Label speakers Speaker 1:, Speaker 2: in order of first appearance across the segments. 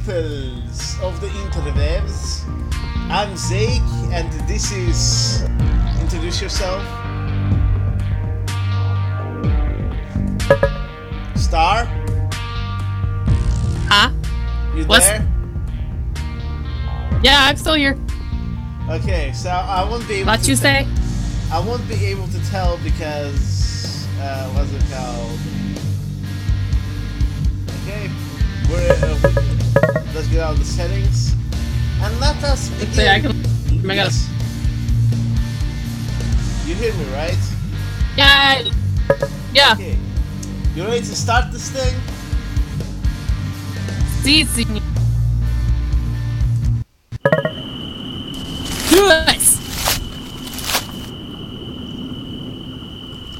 Speaker 1: peoples of the interwebs. I'm Zake, and this is... Introduce yourself. Star?
Speaker 2: Huh?
Speaker 1: You
Speaker 2: What's...
Speaker 1: there?
Speaker 2: Yeah, I'm still here.
Speaker 1: Okay, so I won't be able
Speaker 2: What
Speaker 1: to...
Speaker 2: you say?
Speaker 1: I won't be able to tell because... what's it called? Okay, let's get out of the settings. And let us begin.
Speaker 2: Say I can... Oh my God.
Speaker 1: Yes. You hear me, right?
Speaker 2: Yeah. Yeah.
Speaker 1: Okay. You ready to start this thing?
Speaker 2: See. Yes.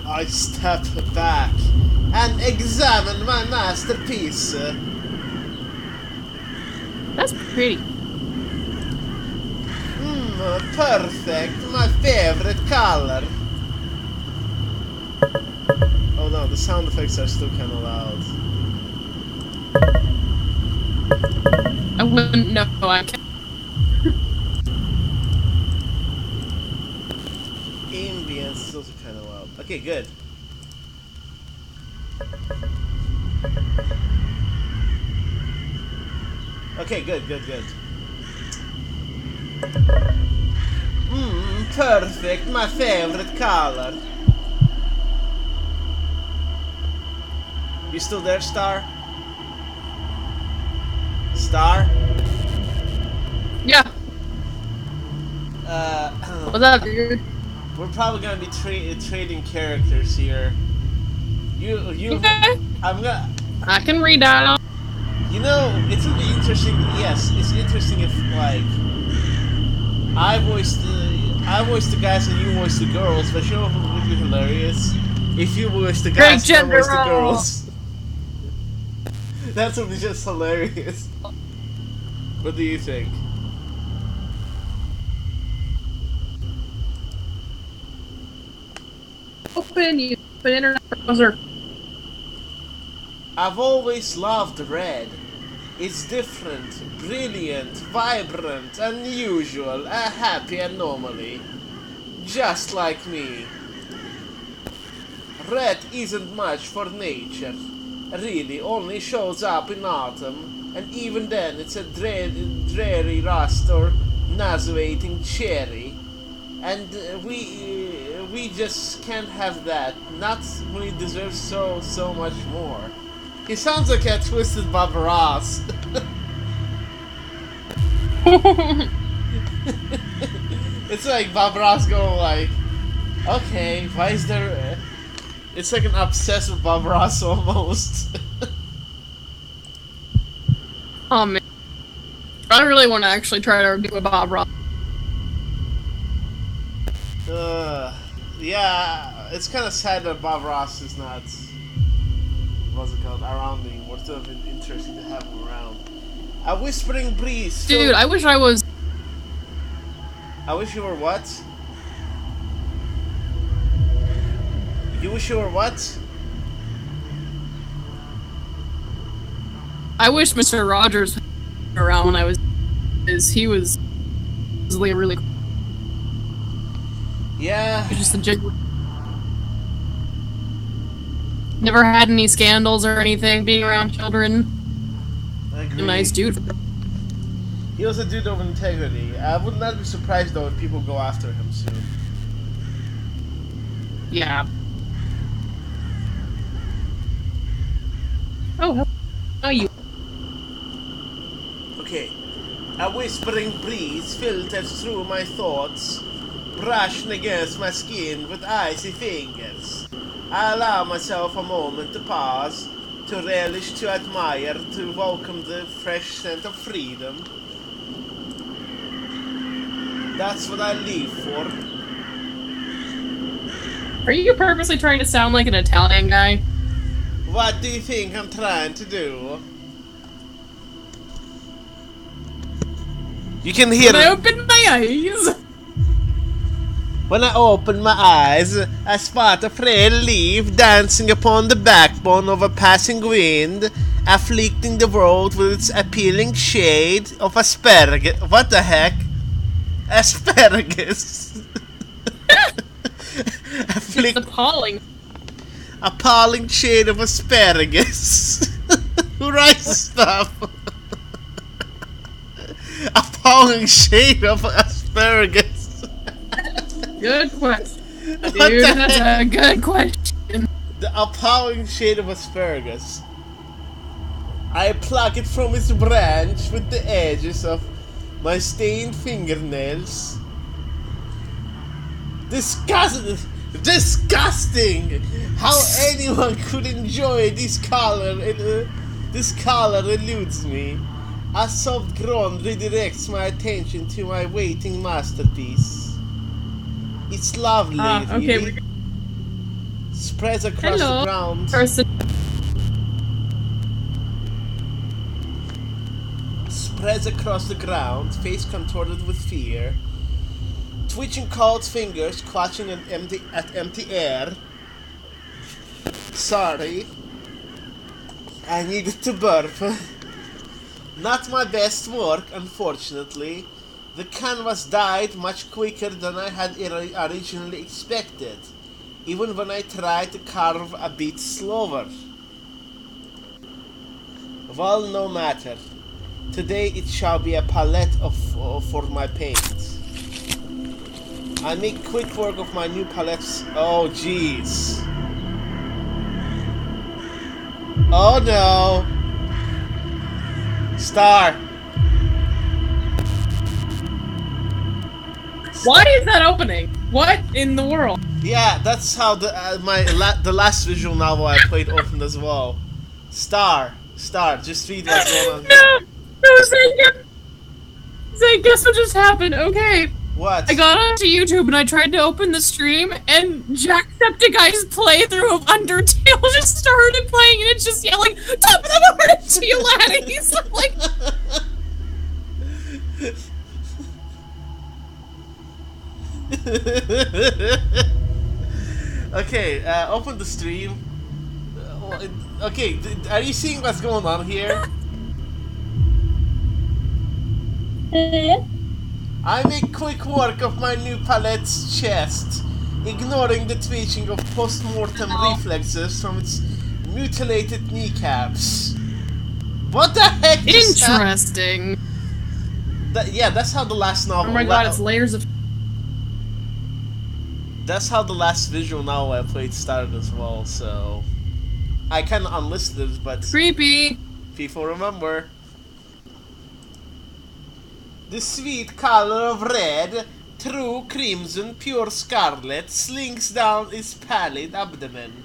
Speaker 1: I step back and examine my masterpiece.
Speaker 2: That's pretty.
Speaker 1: Perfect. My favorite color. Oh no, the sound effects are still kind of loud.
Speaker 2: I wouldn't know. I can't.
Speaker 1: Ambience is also kind of loud. Okay, good. Okay, good. Perfect. My favorite color. You still there, Star? Star?
Speaker 2: Yeah. What's up, dude?
Speaker 1: We're probably gonna be trading characters here. You.
Speaker 2: Okay.
Speaker 1: I'm gonna.
Speaker 2: I can read that.
Speaker 1: You know, it would be interesting. Yes, it's interesting if like I voiced the guys and you voiced the girls. But you know what would be hilarious? If you voiced the guys and I voiced the girls. That would be just hilarious. What do you think?
Speaker 2: Open internet browser.
Speaker 1: I've always loved red. It's different, brilliant, vibrant, unusual, a happy anomaly. Just like me. Red isn't much for nature. Really only shows up in autumn, and even then it's a dreary rust or nauseating cherry. And we just can't have that. Not when it deserves so much more. He sounds like a twisted Bob Ross. It's like Bob Ross going like, okay, why is there... It's like an obsessed with Bob Ross almost.
Speaker 2: Oh man, I really want to actually try to do a Bob Ross.
Speaker 1: Yeah, it's kind of sad that Bob Ross is not, what's it called, around anymore. It would have been interesting to have him around. A whispering breeze.
Speaker 2: Dude, I wish I was.
Speaker 1: I wish you were what? You wish you were what?
Speaker 2: I wish Mr. Rogers was around when I was. He was really.
Speaker 1: Yeah.
Speaker 2: Just a genuine. Never had any scandals or anything being around children.
Speaker 1: I agree.
Speaker 2: A nice dude.
Speaker 1: He was a dude of integrity. I would not be surprised though if people go after him soon.
Speaker 2: Yeah. Oh, how are you?
Speaker 1: Okay. A whispering breeze filters through my thoughts, brushing against my skin with icy fingers. I allow myself a moment to pause, to relish, to admire, to welcome the fresh scent of freedom. That's what I live for.
Speaker 2: Are you purposely trying to sound like an Italian guy?
Speaker 1: What do you think I'm trying to do? You can hear
Speaker 2: When
Speaker 1: it.
Speaker 2: I open my eyes.
Speaker 1: When I open my eyes, I spot a frail leaf dancing upon the backbone of a passing wind, afflicting the world with its appealing shade of asparagus. What the heck? Asparagus.
Speaker 2: It's appalling.
Speaker 1: Appalling shade of asparagus. Who writes stuff? Appalling shade of asparagus.
Speaker 2: Good question. Dude, that's a good question.
Speaker 1: The appalling shade of asparagus. I pluck it from its branch with the edges of my stained fingernails. Disgusting! How anyone could enjoy this color? This color eludes me. A soft groan redirects my attention to my waiting masterpiece. It's lovely,
Speaker 2: okay,
Speaker 1: really. Spreads across the ground. Spreads across the ground, face contorted with fear. Twitching cold fingers, clutching at empty air. Sorry. I needed to burp. Not my best work, unfortunately. The canvas died much quicker than I had originally expected, even when I tried to carve a bit slower. Well, no matter. Today it shall be a palette for my paint. I make quick work of my new palettes. Oh, jeez. Oh, no. Star.
Speaker 2: Why is that opening? What in the world?
Speaker 1: Yeah, that's how the last visual novel I played opened as well. Star, just read what's going on.
Speaker 2: No, Zay, guess what just happened? Okay.
Speaker 1: What?
Speaker 2: I got onto YouTube and I tried to open the stream, and Jacksepticeye's playthrough of Undertale just started playing, and it's just yelling, "Top of the morning to you, laddies!" I'm like,
Speaker 1: okay, open the stream. Okay, are you seeing what's going on here? I make quick work of my new palette's chest, ignoring the twitching of post-mortem reflexes from its mutilated kneecaps. What the heck is
Speaker 2: interesting.
Speaker 1: Yeah, that's how the last novel...
Speaker 2: Oh my god, it's layers of...
Speaker 1: That's how the last visual novel I played started as well, so... I kinda unlisted it, but...
Speaker 2: Creepy!
Speaker 1: People remember. The sweet color of red, true crimson, pure scarlet, slinks down its pallid abdomen,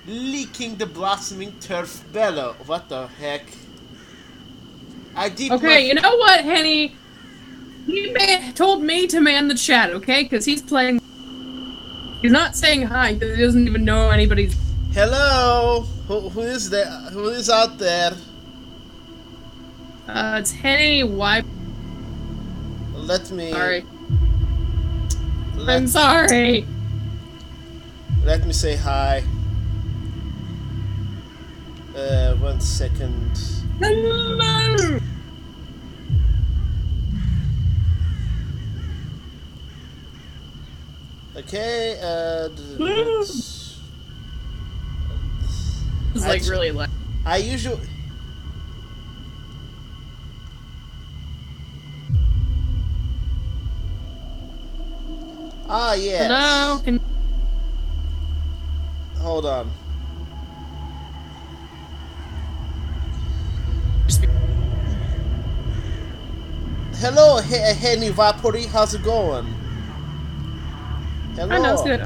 Speaker 1: licking the blossoming turf bellow. What the heck?
Speaker 2: Okay, you know what, Henny? He told me to man the chat, okay? Because he's playing... He's not saying hi, because he doesn't even know anybody's...
Speaker 1: Hello? Who is there? Who is out there?
Speaker 2: It's Henny, why...
Speaker 1: Let me...
Speaker 2: Sorry. I'm sorry.
Speaker 1: Let me say hi. 1 second.
Speaker 2: Hello!
Speaker 1: Okay,
Speaker 2: It's like really loud.
Speaker 1: I usually... Ah, yes.
Speaker 2: Hello?
Speaker 1: Hold on. Hello, Henny Vapory. How's it going? Hello.
Speaker 2: I know, it's good.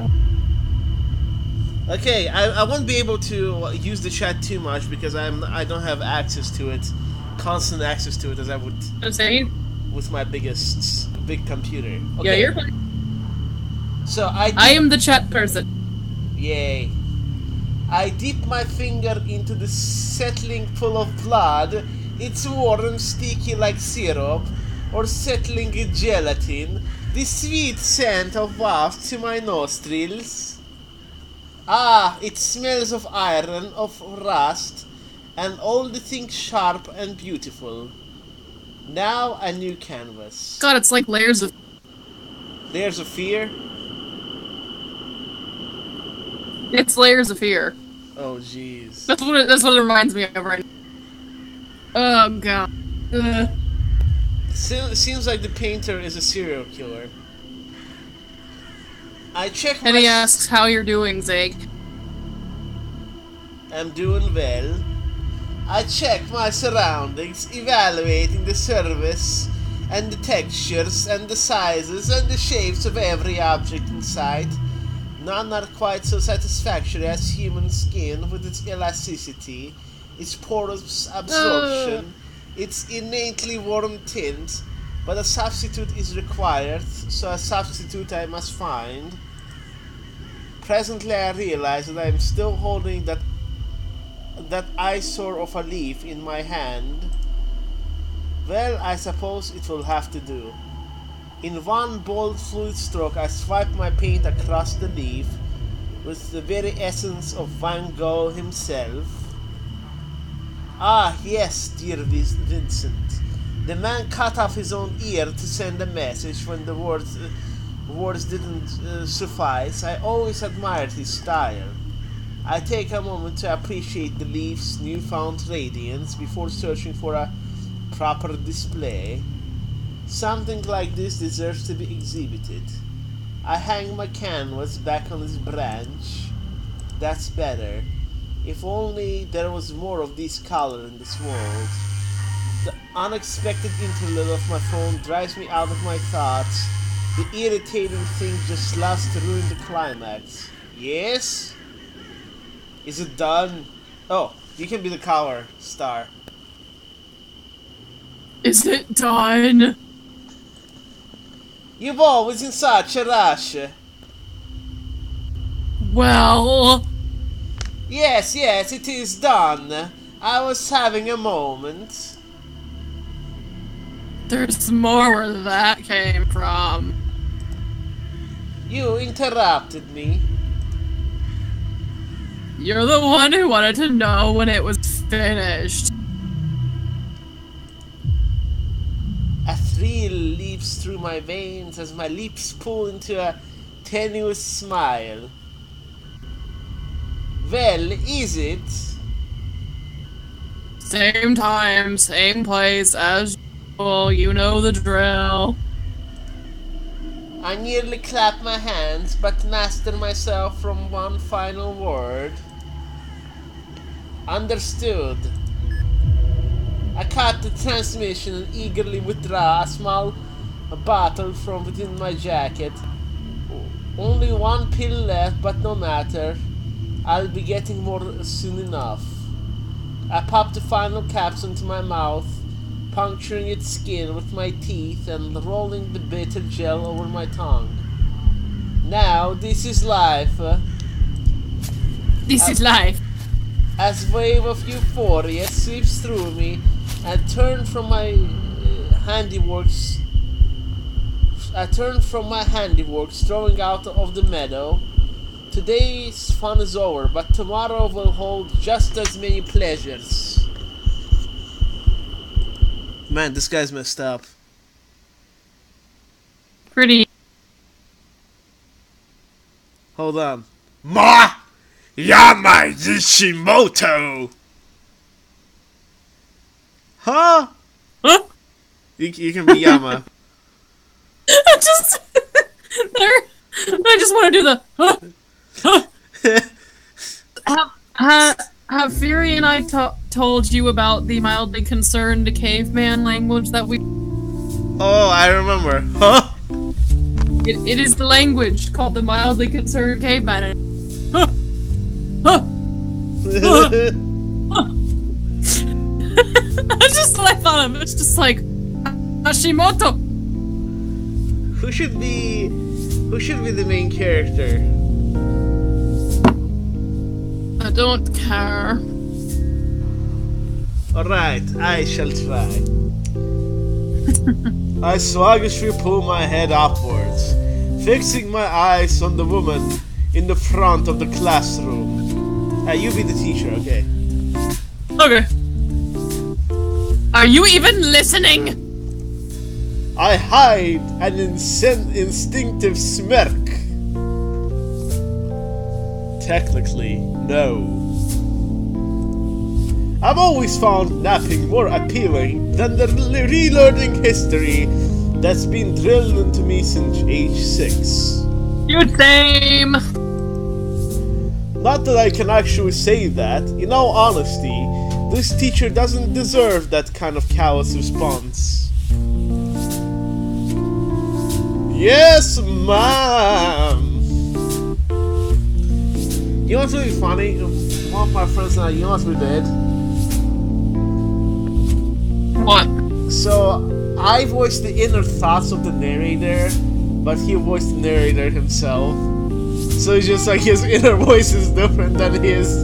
Speaker 1: Okay, I won't be able to use the chat too much because I don't have access to it, constant access to it as I would with my big computer. Okay.
Speaker 2: Yeah, you're fine.
Speaker 1: So
Speaker 2: I am the chat person.
Speaker 1: Yay. I dip my finger into the settling pool of blood. It's warm, sticky like syrup, or settling gelatin. The sweet scent of wafts to my nostrils. Ah, it smells of iron, of rust, and all the things sharp and beautiful. Now a new canvas.
Speaker 2: God, it's like layers of...
Speaker 1: Layers of fear?
Speaker 2: It's layers of fear.
Speaker 1: Oh, jeez.
Speaker 2: That's what it reminds me of right now. Oh, God.
Speaker 1: Seems like the painter is a serial killer. I check my...
Speaker 2: And he asks how you're doing, Zeke.
Speaker 1: I'm doing well. I check my surroundings, evaluating the surface and the textures and the sizes and the shapes of every object in sight. None are quite so satisfactory as human skin with its elasticity, its porous absorption, its innately warm tint, but a substitute is required, so a substitute I must find. Presently I realize that I am still holding that eyesore of a leaf in my hand. Well, I suppose it will have to do. In one bold fluid stroke I swipe my paint across the leaf with the very essence of Van Gogh himself. Ah, yes, dear Vincent. The man cut off his own ear to send a message when the words didn't suffice. I always admired his style. I take a moment to appreciate the leaf's newfound radiance before searching for a proper display. Something like this deserves to be exhibited. I hang my canvas back on its branch. That's better. If only there was more of this color in this world. The unexpected interlude of my phone drives me out of my thoughts. The irritating thing just loves to ruin the climax. Yes? Is it done? Oh, you can be the color star.
Speaker 2: Is it done?
Speaker 1: You've always in such a rush.
Speaker 2: Well...
Speaker 1: Yes, it is done. I was having a moment.
Speaker 2: There's more where that came from.
Speaker 1: You interrupted me.
Speaker 2: You're the one who wanted to know when it was finished.
Speaker 1: A thrill leaps through my veins as my lips pull into a tenuous smile. Well, is it?
Speaker 2: Same time, same place as usual, you know the drill.
Speaker 1: I nearly clap my hands, but master myself from one final word. Understood. I cut the transmission and eagerly withdraw a small bottle from within my jacket. Only one pill left, but no matter. I'll be getting more soon enough. I pop the final capsule into my mouth, puncturing its skin with my teeth and rolling the bitter gel over my tongue. Now, this is life.
Speaker 2: This is life.
Speaker 1: As wave of euphoria sweeps through me, I turn from my handiwork, strolling out of the meadow. Today's fun is over, but tomorrow will hold just as many pleasures. Man, this guy's messed up.
Speaker 2: Pretty.
Speaker 1: Hold on. Ma! Yama Yishimoto! Huh?
Speaker 2: Huh?
Speaker 1: You can be Yama.
Speaker 2: I just want to do the have Fury and I told you about the mildly concerned caveman language that we...
Speaker 1: Oh, I remember. Huh?
Speaker 2: It is the language called the mildly concerned caveman. Huh. Huh. Huh. Huh. That's just what I thought of. It's just like Hashimoto.
Speaker 1: Who should be the main character?
Speaker 2: I don't care.
Speaker 1: Alright, I shall try. I sluggishly pull my head upwards, fixing my eyes on the woman in the front of the classroom. You be the teacher, okay?
Speaker 2: Okay. Are you even listening?
Speaker 1: I hide an instinctive smirk. Technically, no. I've always found napping more appealing than the relearning history that's been drilled into me since age 6.
Speaker 2: You same.
Speaker 1: Not that I can actually say that. In all honesty, this teacher doesn't deserve that kind of callous response. Yes, ma'am! You know what's really funny? One of my friends and I, you know what we did?
Speaker 2: What?
Speaker 1: So, I voiced the inner thoughts of the narrator, but he voiced the narrator himself. So it's just like his inner voice is different than his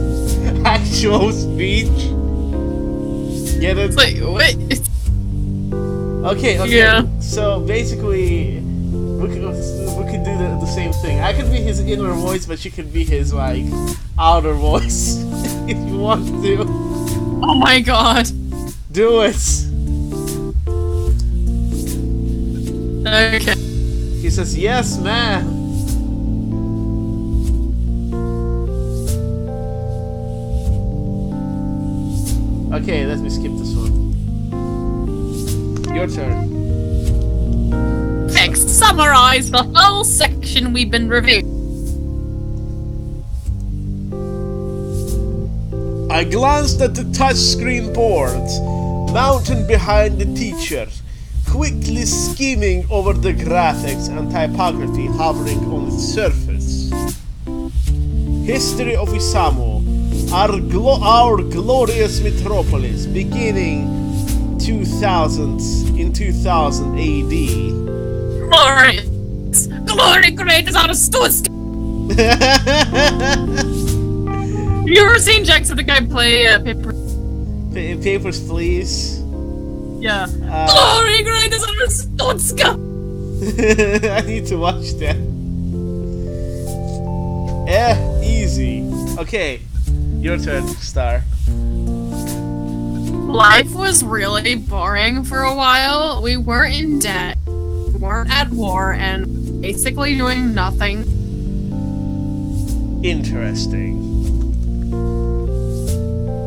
Speaker 1: actual speech. Get it?
Speaker 2: Wait, what?
Speaker 1: Okay.
Speaker 2: Yeah.
Speaker 1: So basically, we could do the same thing. I could be his inner voice, but you could be his, like, outer voice. If you want to.
Speaker 2: Oh my god.
Speaker 1: Do it!
Speaker 2: Okay.
Speaker 1: He says, yes, man! Okay, let me skip this one. Your turn.
Speaker 2: Next, summarize the whole section we've been reviewing.
Speaker 1: I glanced at the touchscreen board, mounted behind the teacher, quickly skimming over the graphics and typography hovering on its surface. History of Isamu, our glorious metropolis, beginning in 2000 AD.
Speaker 2: Glorious! Glory great out of Stusk! You ever seen Jacksepticeye play Paper?
Speaker 1: Papers, please.
Speaker 2: Yeah. Glory great out of Stusk!
Speaker 1: I need to watch that. Easy. Okay, your turn, Star.
Speaker 2: Life was really boring for a while. We weren't in debt, we weren't at war, and basically doing nothing.
Speaker 1: Interesting.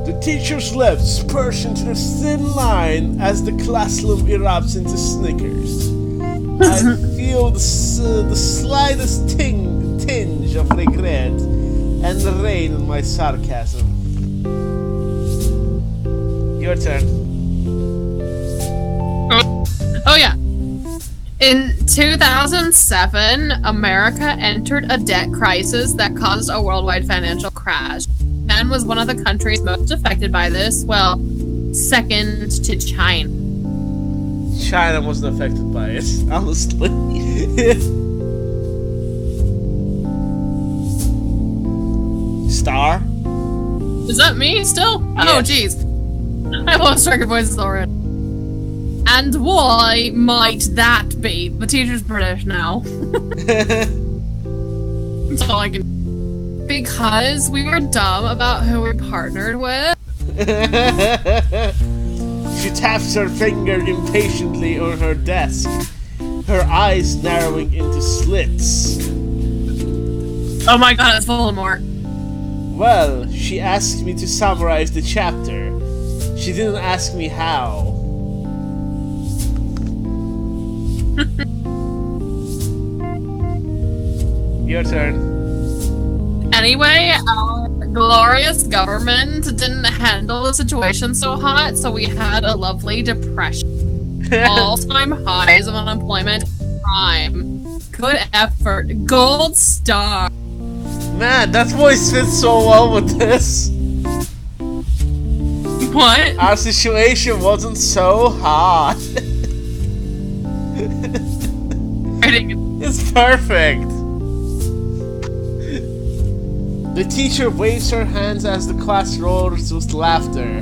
Speaker 1: The teacher's lips pursed into a thin line as the classroom erupts into snickers. I feel the slightest tinge of regret and the rain in my sarcasm. Your turn.
Speaker 2: Oh yeah. In 2007, America entered a debt crisis that caused a worldwide financial crash. Japan was one of the countries most affected by this, well, second to China.
Speaker 1: China wasn't affected by it, honestly. Star?
Speaker 2: Is that me still?
Speaker 1: Yes.
Speaker 2: Oh jeez. I lost track of voices already. And why might that be? The teacher's British now. That's all I can. Because we were dumb about who we partnered with.
Speaker 1: She taps her finger impatiently on her desk, her eyes narrowing into slits.
Speaker 2: Oh my god, it's Voldemort.
Speaker 1: Well, she asked me to summarize the chapter. She didn't ask me how. Your turn.
Speaker 2: Anyway, our glorious government didn't handle the situation so hot, so we had a lovely depression. All-time highs of unemployment, crime. Good effort. Gold star.
Speaker 1: Man, that voice fits so well with this.
Speaker 2: What?
Speaker 1: Our situation wasn't so hot. It's perfect. The teacher waves her hands as the class roars with laughter.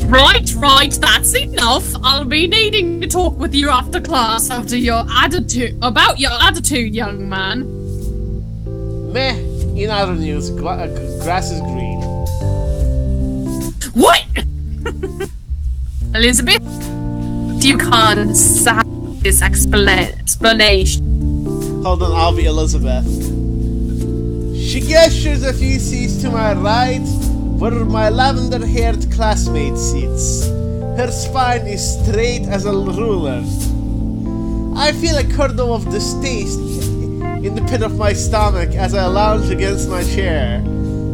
Speaker 2: Right, that's enough. I'll be needing to talk with you after class about your attitude, young man.
Speaker 1: Meh. In other news, grass is green.
Speaker 2: What? Elizabeth? You can't stop this explanation.
Speaker 1: Hold on, I'll be Elizabeth. She gestures a few seats to my right, where my lavender-haired classmate sits. Her spine is straight as a ruler. I feel a curdle of distaste in the pit of my stomach as I lounge against my chair.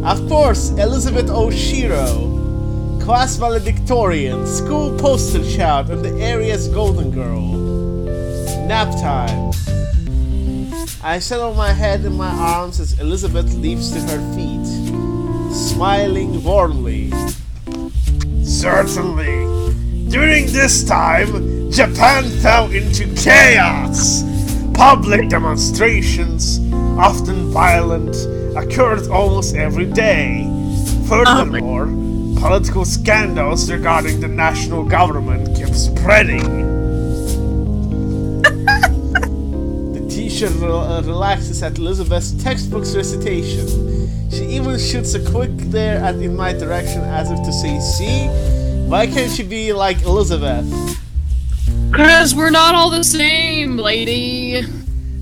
Speaker 1: Of course, Elizabeth O'Shiro, class valedictorian, school poster child, and the area's golden girl. Nap time. I settle my head in my arms as Elizabeth leaps to her feet, smiling warmly. Certainly. During this time, Japan fell into chaos. Public demonstrations, often violent, occurred almost every day. Furthermore, political scandals regarding the national government kept spreading. The teacher relaxes at Elizabeth's textbook's recitation. She even shoots a quick glare in my direction as if to say, see? Why can't she be like Elizabeth?
Speaker 2: 'Cause we're not all the same, lady.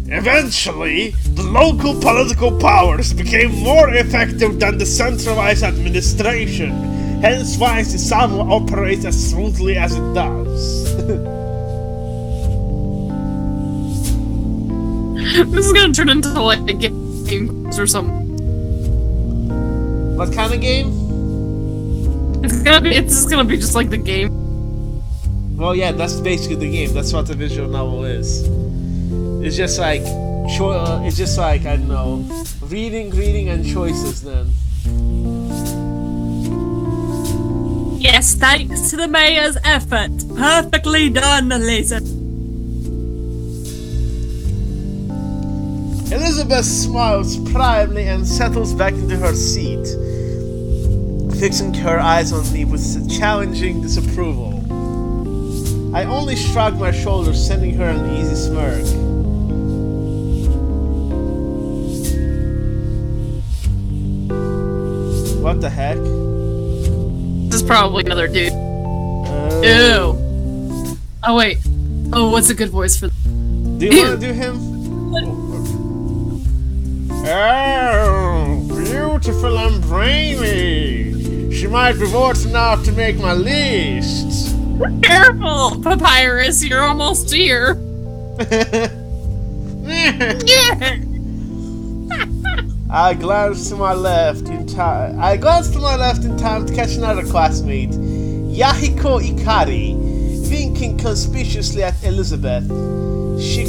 Speaker 1: Eventually, the local political powers became more effective than the centralized administration, hence why Isamu operates as smoothly as it does.
Speaker 2: This is gonna turn into like a game or something.
Speaker 1: What kind of game?
Speaker 2: It's just gonna be just like the game.
Speaker 1: Well, yeah, that's basically the game. That's what the visual novel is. It's just like, I don't know, reading, and choices then.
Speaker 3: Yes, thanks to the mayor's effort. Perfectly done, Elizabeth.
Speaker 1: Elizabeth smiles proudly and settles back into her seat, fixing her eyes on me with challenging disapproval. I only shrug my shoulders, sending her an easy smirk. What the heck?
Speaker 2: This is probably another dude. Ew. Oh wait. Oh, what's a good voice for?
Speaker 1: Do you want to do him? Oh, beautiful and brainy. She might be worth enough to make my list.
Speaker 2: Careful, Papyrus, you're almost here.
Speaker 1: I glanced to my left in time to catch another classmate, Yahiko Ikari, winking conspicuously at Elizabeth. She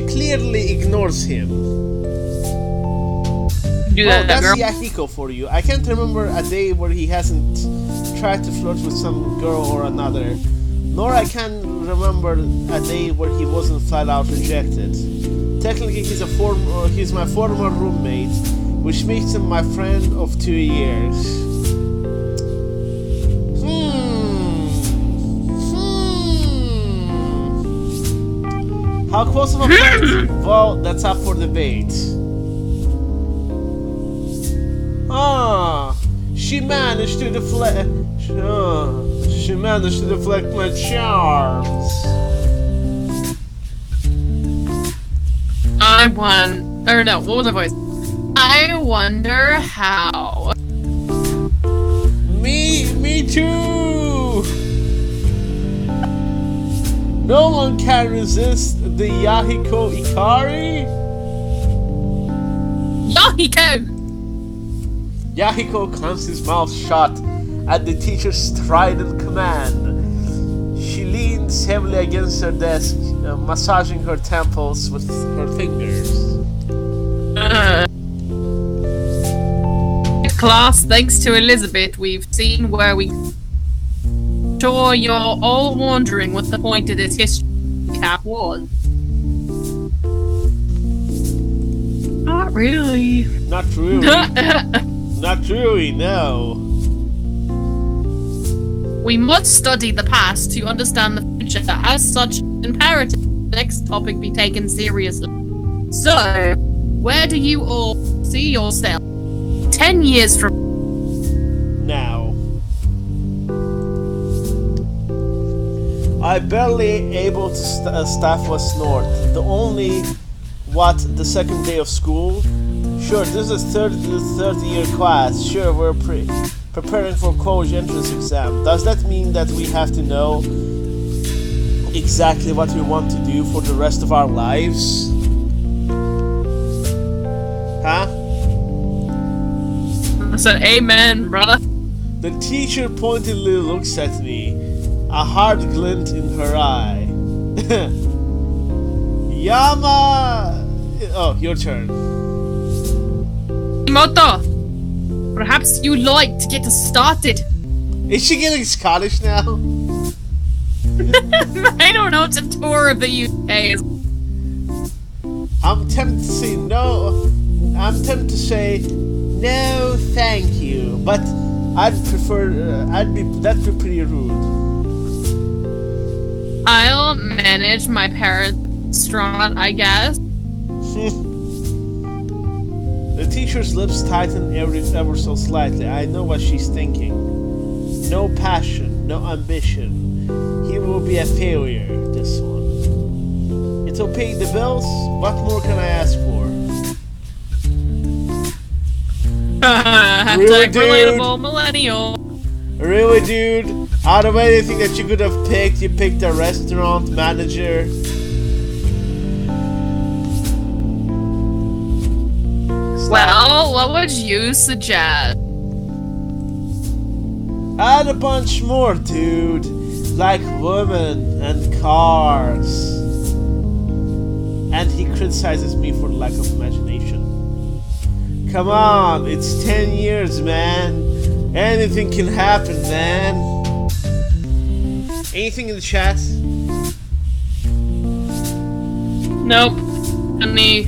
Speaker 1: clearly ignores him.
Speaker 2: Do that,
Speaker 1: that's
Speaker 2: girl.
Speaker 1: Yahiko for you. I can't remember a day where he hasn't tried to flirt with some girl or another, nor I can remember a day where he wasn't flat out rejected. Technically, he's my former roommate, which makes him my friend of 2 years. How close of a friend? Well, that's up for debate. She managed to deflect my charms.
Speaker 2: What was the voice? I wonder how.
Speaker 1: Me too! No one can resist the Yahiko Ikari. Yahiko clenches his mouth shut at the teacher's strident command. She leans heavily against her desk, massaging her temples with her fingers.
Speaker 2: Class, thanks to Elizabeth, we've seen where we... Sure, you're all wondering what the point of this history cap was. Not really.
Speaker 1: Not really. Not really, no.
Speaker 2: We must study the past to understand the future. As such, imperative the next topic be taken seriously. So, where do you all see yourself 10 years from
Speaker 1: now? I barely able to staff was snort. The only the second day of school? Sure, this is third year class. Sure, we're preparing for college entrance exam. Does that mean that we have to know exactly what we want to do for the rest of our lives? Huh?
Speaker 2: I said, amen, brother.
Speaker 1: The teacher pointedly looks at me, a hard glint in her eye. Yama! Oh, your turn.
Speaker 2: Imoto, perhaps you'd like to get us started.
Speaker 1: Is she getting Scottish now?
Speaker 2: I don't know, it's a tour of the UK.
Speaker 1: I'm tempted to say no. I'm tempted to say no, thank you. But I'd prefer. That'd be pretty rude.
Speaker 2: I'll manage my parents' restaurant, I guess.
Speaker 1: The teacher's lips tighten ever so slightly. I know what she's thinking. No passion, no ambition. He will be a failure, this one. It'll pay the bills. What more can I ask for?
Speaker 2: Hashtag relatable millennial.
Speaker 1: Really, dude? Out of anything that you could have picked, you picked a restaurant manager.
Speaker 2: Well, what would you suggest?
Speaker 1: Add a bunch more, dude. Like women and cars. And he criticizes me for lack of imagination. Come on, it's 10 years, man. Anything can happen, man. Anything in the chat?
Speaker 2: Nope. Any.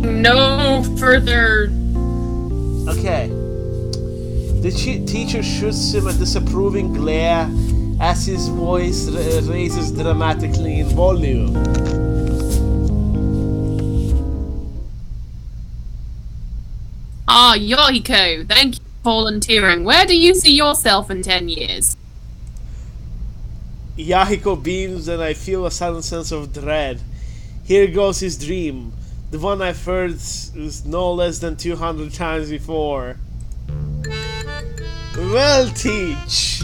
Speaker 2: No further.
Speaker 1: Okay. The teacher shoots him a disapproving glare as his voice raises dramatically in volume.
Speaker 2: Ah, Yohiko, thank you for volunteering. Where do you see yourself in 10 years?
Speaker 1: Yahiko beams and I feel a sudden sense of dread. Here goes his dream. The one I've heard is no less than 200 times before. Well, Teach,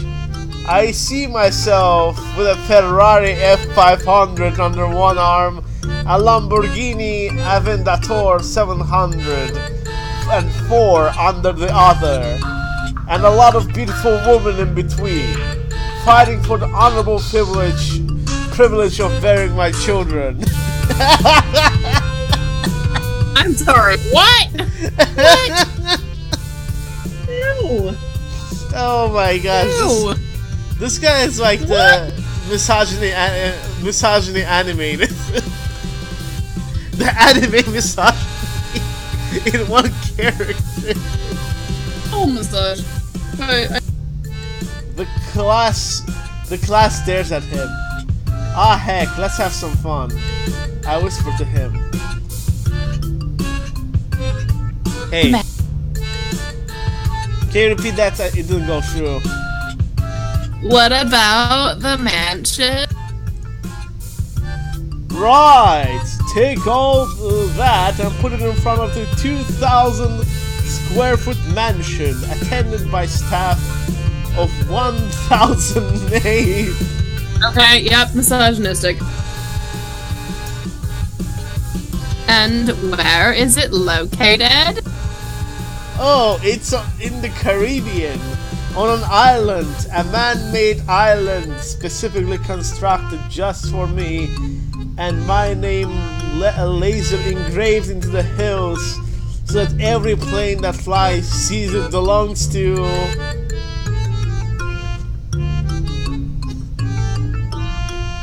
Speaker 1: I see myself with a Ferrari F500 under one arm, a Lamborghini Aventador 704 under the other, and a lot of beautiful women in between, fighting for the honorable privilege of bearing my children.
Speaker 2: I'm sorry. What? What? No.
Speaker 1: Oh my gosh.
Speaker 2: No.
Speaker 1: This guy is like the misogyny animated. The anime misogyny in one character.
Speaker 2: Oh, massage.
Speaker 1: The class stares at him. Ah heck, let's have some fun. I whisper to him. Hey. Can you repeat that? It didn't go through.
Speaker 2: What about the mansion?
Speaker 1: Right! Take all that and put it in front of the 2,000 square foot mansion attended by staff of 1,000 maids.
Speaker 2: Okay, yep, misogynistic. And where is it located?
Speaker 1: Oh, it's in the Caribbean, on an island, a man-made island specifically constructed just for me, and my name laser engraved into the hills, so that every plane that flies sees it belongs to.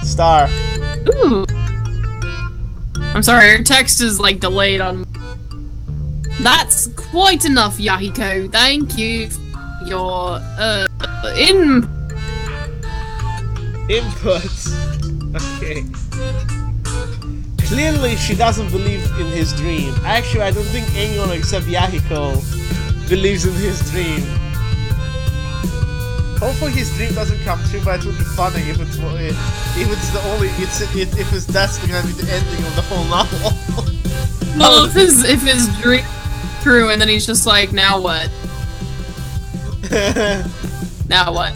Speaker 1: Star.
Speaker 2: Ooh. I'm sorry, your text is like delayed on. That's quite enough, Yahiko. Thank you for your
Speaker 1: input. Okay. Clearly, she doesn't believe in his dream. Actually, I don't think anyone except Yahiko believes in his dream. Hopefully, his dream doesn't come true, but it would be funny if it's the only if it's that's gonna be the ending of the whole novel.
Speaker 2: Well, if his dream true, and then he's just like, now what? Now what?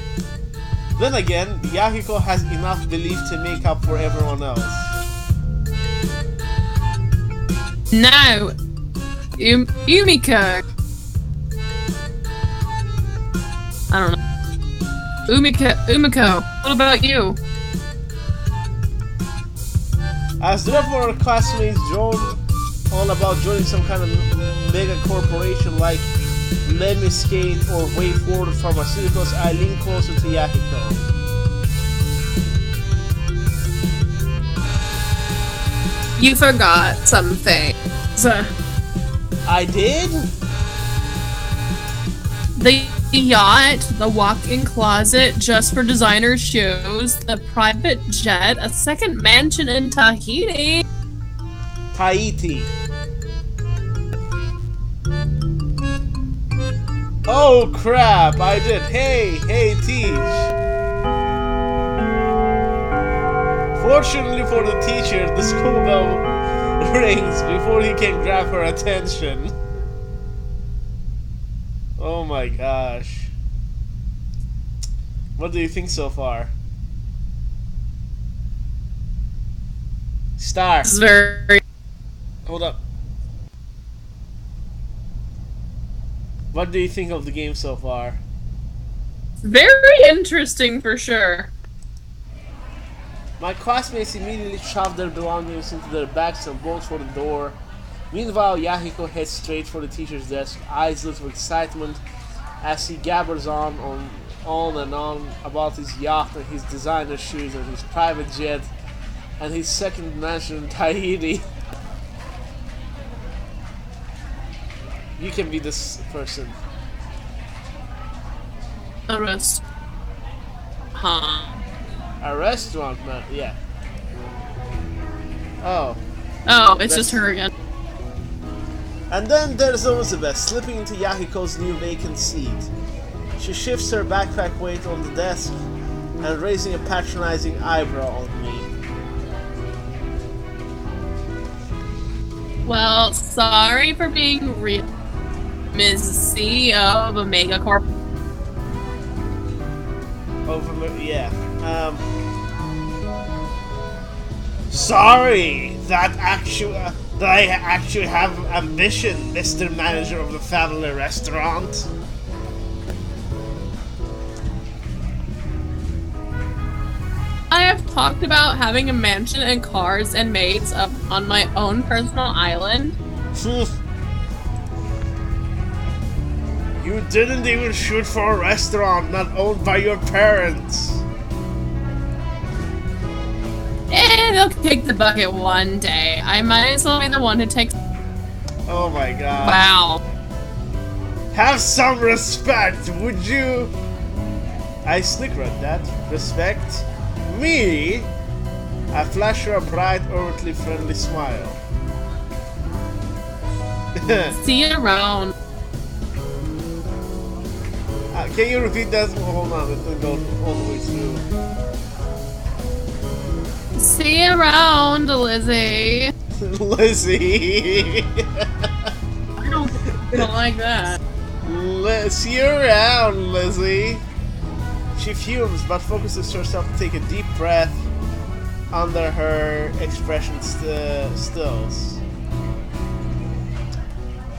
Speaker 1: Then again, Yahiko has enough belief to make up for everyone else.
Speaker 2: Now, Umiko. I don't know. Umiko, what about you?
Speaker 1: As the rest of our classmates drone on about joining some kind of mega corporation like Lemmy or Way Forward Pharmaceuticals, I lean closer to Yahiko.
Speaker 2: You forgot something.
Speaker 1: I did?
Speaker 2: The yacht, the walk-in closet just for designer shoes, the private jet, a second mansion in Tahiti.
Speaker 1: Tahiti. Oh crap, I did. Hey, Teach. Fortunately for the teacher, the school bell rings before he can grab her attention. Oh my gosh. What do you think so far? Star.
Speaker 2: This is very...
Speaker 1: Hold up. What do you think of the game so far?
Speaker 2: very interesting for sure.
Speaker 1: My classmates immediately shoved their belongings into their bags and bolted for the door. Meanwhile, Yahiko heads straight for the teacher's desk, eyes lit with excitement as he gabbers on and on about his yacht and his designer shoes and his private jet and his second mansion in Tahiti. You can be this person.
Speaker 2: Arrest. Huh.
Speaker 1: A restaurant, man. Yeah. Oh.
Speaker 2: Oh, it's just her again.
Speaker 1: And then there's Elizabeth, slipping into Yahiko's new vacant seat. She shifts her backpack weight on the desk and raising a patronizing eyebrow on me.
Speaker 2: Well, sorry for being real, Ms. CEO of a mega corp.
Speaker 1: Yeah. Sorry that I actually have ambition, Mr. Manager of the family restaurant.
Speaker 2: I have talked about having a mansion and cars and maids up on my own personal island.
Speaker 1: You didn't even shoot for a restaurant not owned by your parents.
Speaker 2: They'll kick the bucket one day. I might as well be the one who takes...
Speaker 1: Oh my god.
Speaker 2: Wow.
Speaker 1: Have some respect, would you? I snicker at that. Respect? Me? I flash her a bright, overtly friendly smile.
Speaker 2: See you around.
Speaker 1: Can you repeat that? Hold on, it didn't go all the way through.
Speaker 2: See you around, Lizzie.
Speaker 1: Lizzie!
Speaker 2: I don't like that.
Speaker 1: See you around, Lizzie! She fumes, but focuses herself to take a deep breath under her expression stills.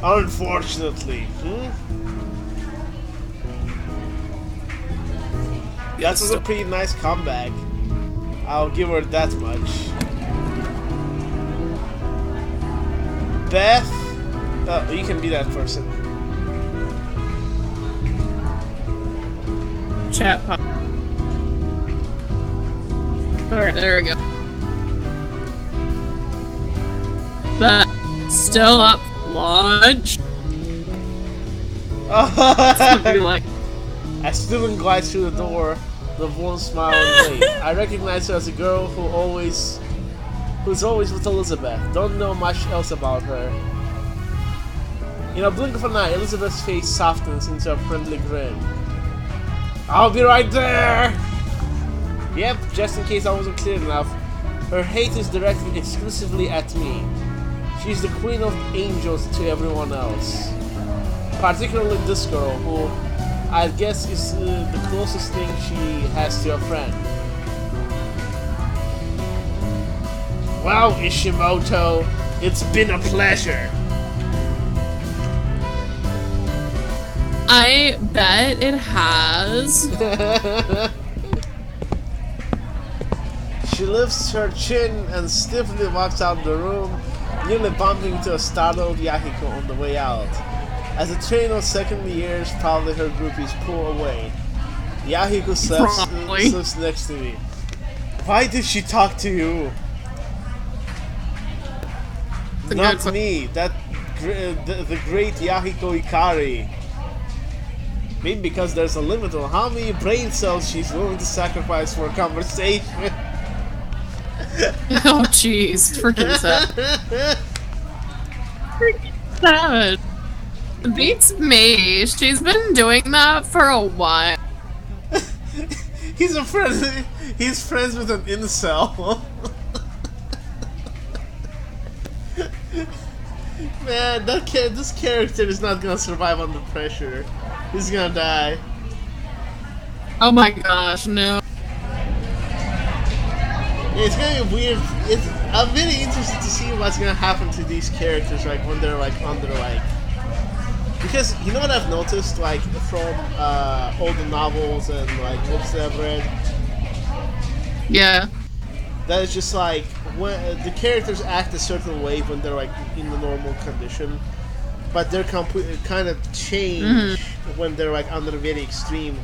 Speaker 1: Unfortunately. That was a pretty nice comeback. I'll give her that much. Beth? Oh, you can be that person.
Speaker 2: Chat pop. Alright, there we go. But still up lunch. Something like.
Speaker 1: I still glide through the door, the warm smile and wave. I recognize her as a girl who always who's always with Elizabeth. Don't know much else about her. In a blink of an eye, Elizabeth's face softens into a friendly grin. I'll be right there! Yep, just in case I wasn't clear enough, her hate is directed exclusively at me. She's the queen of angels to everyone else. Particularly this girl, who I guess is the closest thing she has to a friend. Wow, Ishimoto, it's been a pleasure.
Speaker 2: I bet it has.
Speaker 1: She lifts her chin and stiffly walks out the room, nearly bumping into a startled Yahiko on the way out. As the train of second years, probably her groupies pull away. Yahiko slips next to me. Why did she talk to you? Not me, the great Yahiko Ikari. Maybe because there's a limit on how many brain cells she's willing to sacrifice for a conversation.
Speaker 2: Oh jeez, freaking sad. Freaking sad. Beats me. She's been doing that for a while.
Speaker 1: He's friends with an incel. Man, this character is not gonna survive under pressure. He's gonna die.
Speaker 2: Oh my gosh, no.
Speaker 1: It's gonna be weird. I'm really interested to see what's gonna happen to these characters, like when they're like under like. Because you know what I've noticed, like from all the novels and like books that I've read.
Speaker 2: Yeah.
Speaker 1: That is just like when the characters act a certain way when they're like in the normal condition, but they're kind of change when they're like under very extreme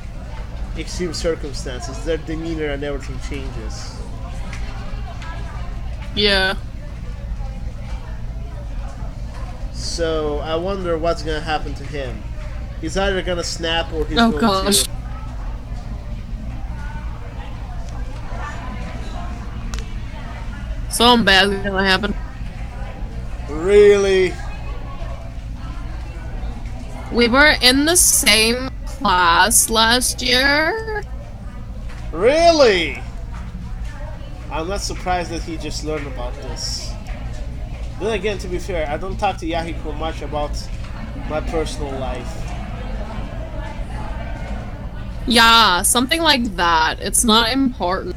Speaker 1: circumstances. Their demeanor and everything changes.
Speaker 2: Yeah.
Speaker 1: So I wonder what's gonna happen to him. He's either gonna snap or he's going
Speaker 2: gosh.
Speaker 1: to.
Speaker 2: Something bad is gonna happen.
Speaker 1: Really?
Speaker 2: We were in the same class last year.
Speaker 1: Really? I'm not surprised that he just learned about this. Then again, to be fair, I don't talk to Yahiko much about my personal life.
Speaker 2: Yeah, something like that. It's not important.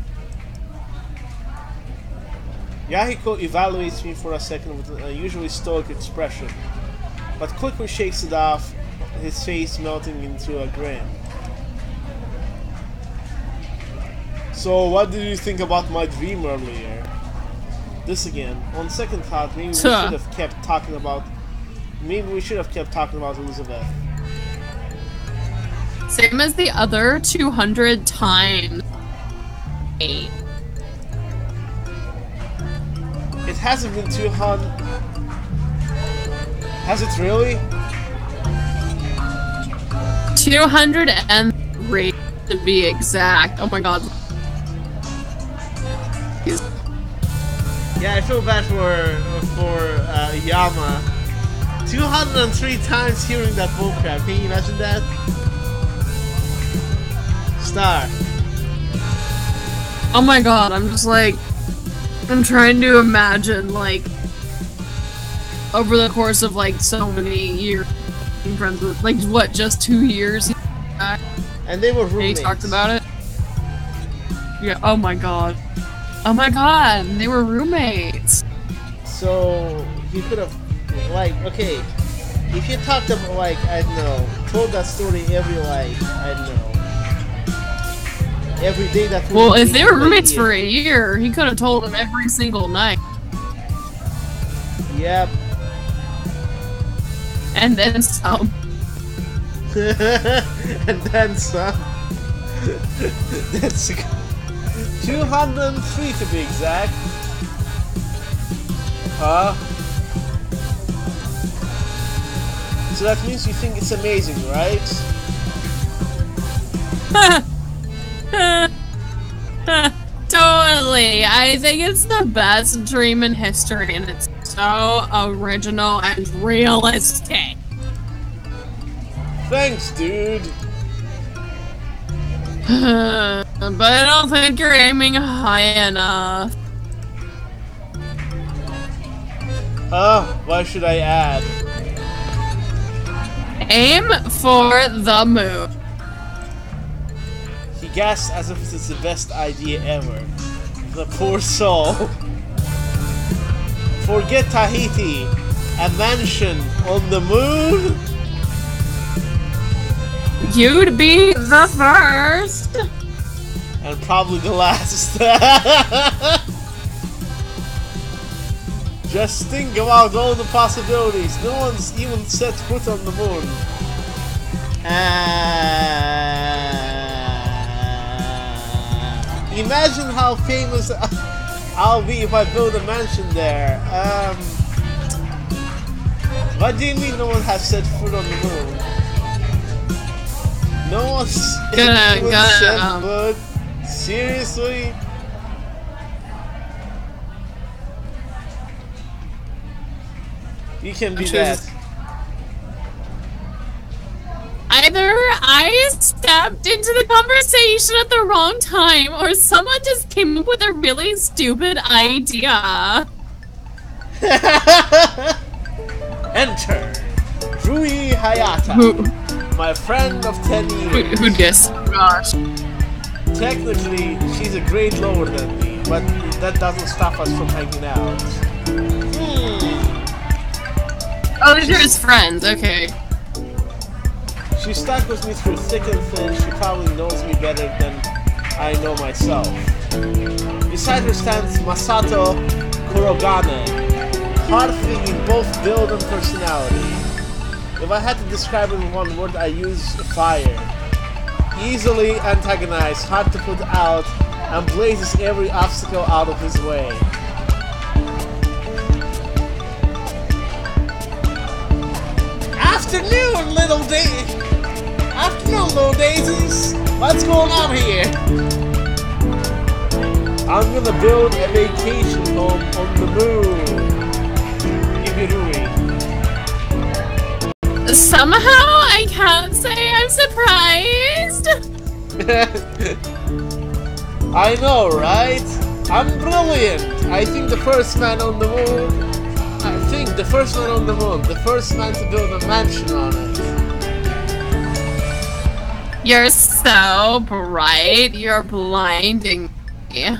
Speaker 1: Yahiko evaluates me for a second with an unusually stoic expression, but quickly shakes it off, his face melting into a grin. So, what did you think about my dream earlier? This again. On second thought, maybe we should have kept talking about. Maybe we should have kept talking about Elizabeth.
Speaker 2: Same as the other 200 times. 8.
Speaker 1: It hasn't been 200. Has it really?
Speaker 2: 203 to be exact. Oh my god.
Speaker 1: Yeah, I feel bad for Yama. 203 times hearing that bullcrap. Can you imagine that? Star.
Speaker 2: Oh my god, I'm just like, I'm trying to imagine, like, over the course of, like, so many years, being friends with, like, what, just 2 years?
Speaker 1: And they were roommates.
Speaker 2: He talked about it? Yeah, oh my god. Oh my god, they were roommates.
Speaker 1: So, he could have, like, okay, if you talked about, like, I don't know, told that story every, like, I don't know, every day that...
Speaker 2: Well, if they were roommates for a year, he could have told them every single night.
Speaker 1: Yep.
Speaker 2: And then some.
Speaker 1: And then some. That's 203 to be exact. Huh? So that means you think it's amazing, right?
Speaker 2: Totally. I think it's the best dream in history, and it's so original and realistic.
Speaker 1: Thanks, dude.
Speaker 2: But I don't think you're aiming high enough.
Speaker 1: Why should I add?
Speaker 2: Aim for the moon.
Speaker 1: He gasped as if it's the best idea ever. The poor soul. Forget Tahiti. A mansion on the moon?
Speaker 2: You'd be the first.
Speaker 1: And probably the last. Just think about all the possibilities. No one's even set foot on the moon. Imagine how famous I'll be if I build a mansion there. What do you mean no one has set foot on the moon? No one's set foot? Seriously? You can be that.
Speaker 2: Either I stepped into the conversation at the wrong time, or someone just came up with a really stupid idea.
Speaker 1: Enter Rui Hayata, my friend of 10 years.
Speaker 2: Who'd guess? Gosh.
Speaker 1: Technically, she's a grade lower than me, but that doesn't stop us from hanging out.
Speaker 2: Oh, you're his friends, okay.
Speaker 1: She stuck with me through thick and thin. She probably knows me better than I know myself. Beside her stands Masato Kurogane, hard-hitting in both build and personality. If I had to describe it in one word, I use fire. Easily antagonized, hard to put out, and blazes every obstacle out of his way. Afternoon, little daisies. What's going on here? I'm gonna build a vacation home on the moon. Ibirui.
Speaker 2: Somehow I can't say I'm surprised.
Speaker 1: I know, right? I'm brilliant. I think the first man on the moon. The first man on the moon. The first man to build a mansion on it.
Speaker 2: You're so bright. You're blinding me.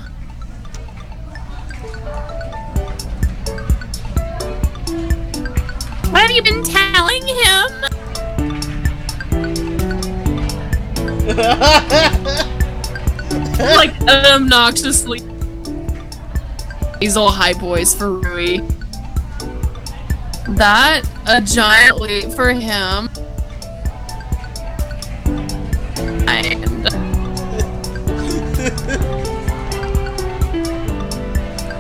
Speaker 2: What have you been telling him? Like obnoxiously. These all high boys for Rui. That a giant leap for him. And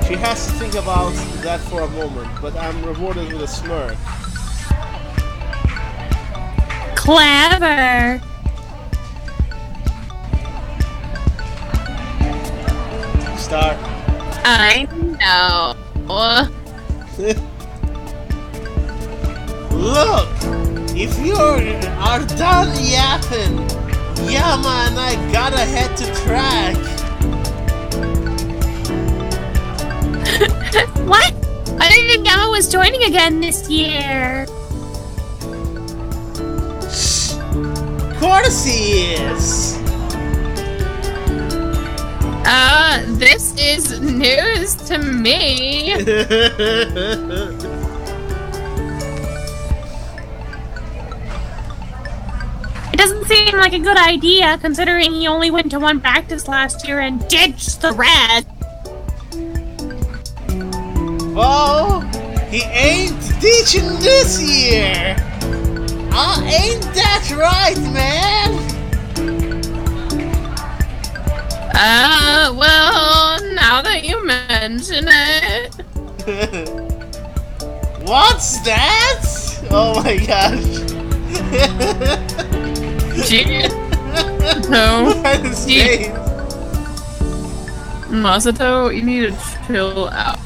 Speaker 1: she has to think about that for a moment, but I'm rewarded with a smirk.
Speaker 2: Clever.
Speaker 1: Start.
Speaker 2: I know.
Speaker 1: Look! If you are done yapping, Yama and I gotta head to track.
Speaker 2: What? I didn't think Yama was joining again this year.
Speaker 1: Shh! Of course he is!
Speaker 2: This is news to me.
Speaker 3: It doesn't seem like a good idea, considering he only went to one practice last year and ditched the rest.
Speaker 1: Well, he ain't teaching this year! Ain't that right, man?
Speaker 2: Well, now that you mention it.
Speaker 1: What's that? Oh my gosh.
Speaker 2: Gee. No. Masato, you need to chill out.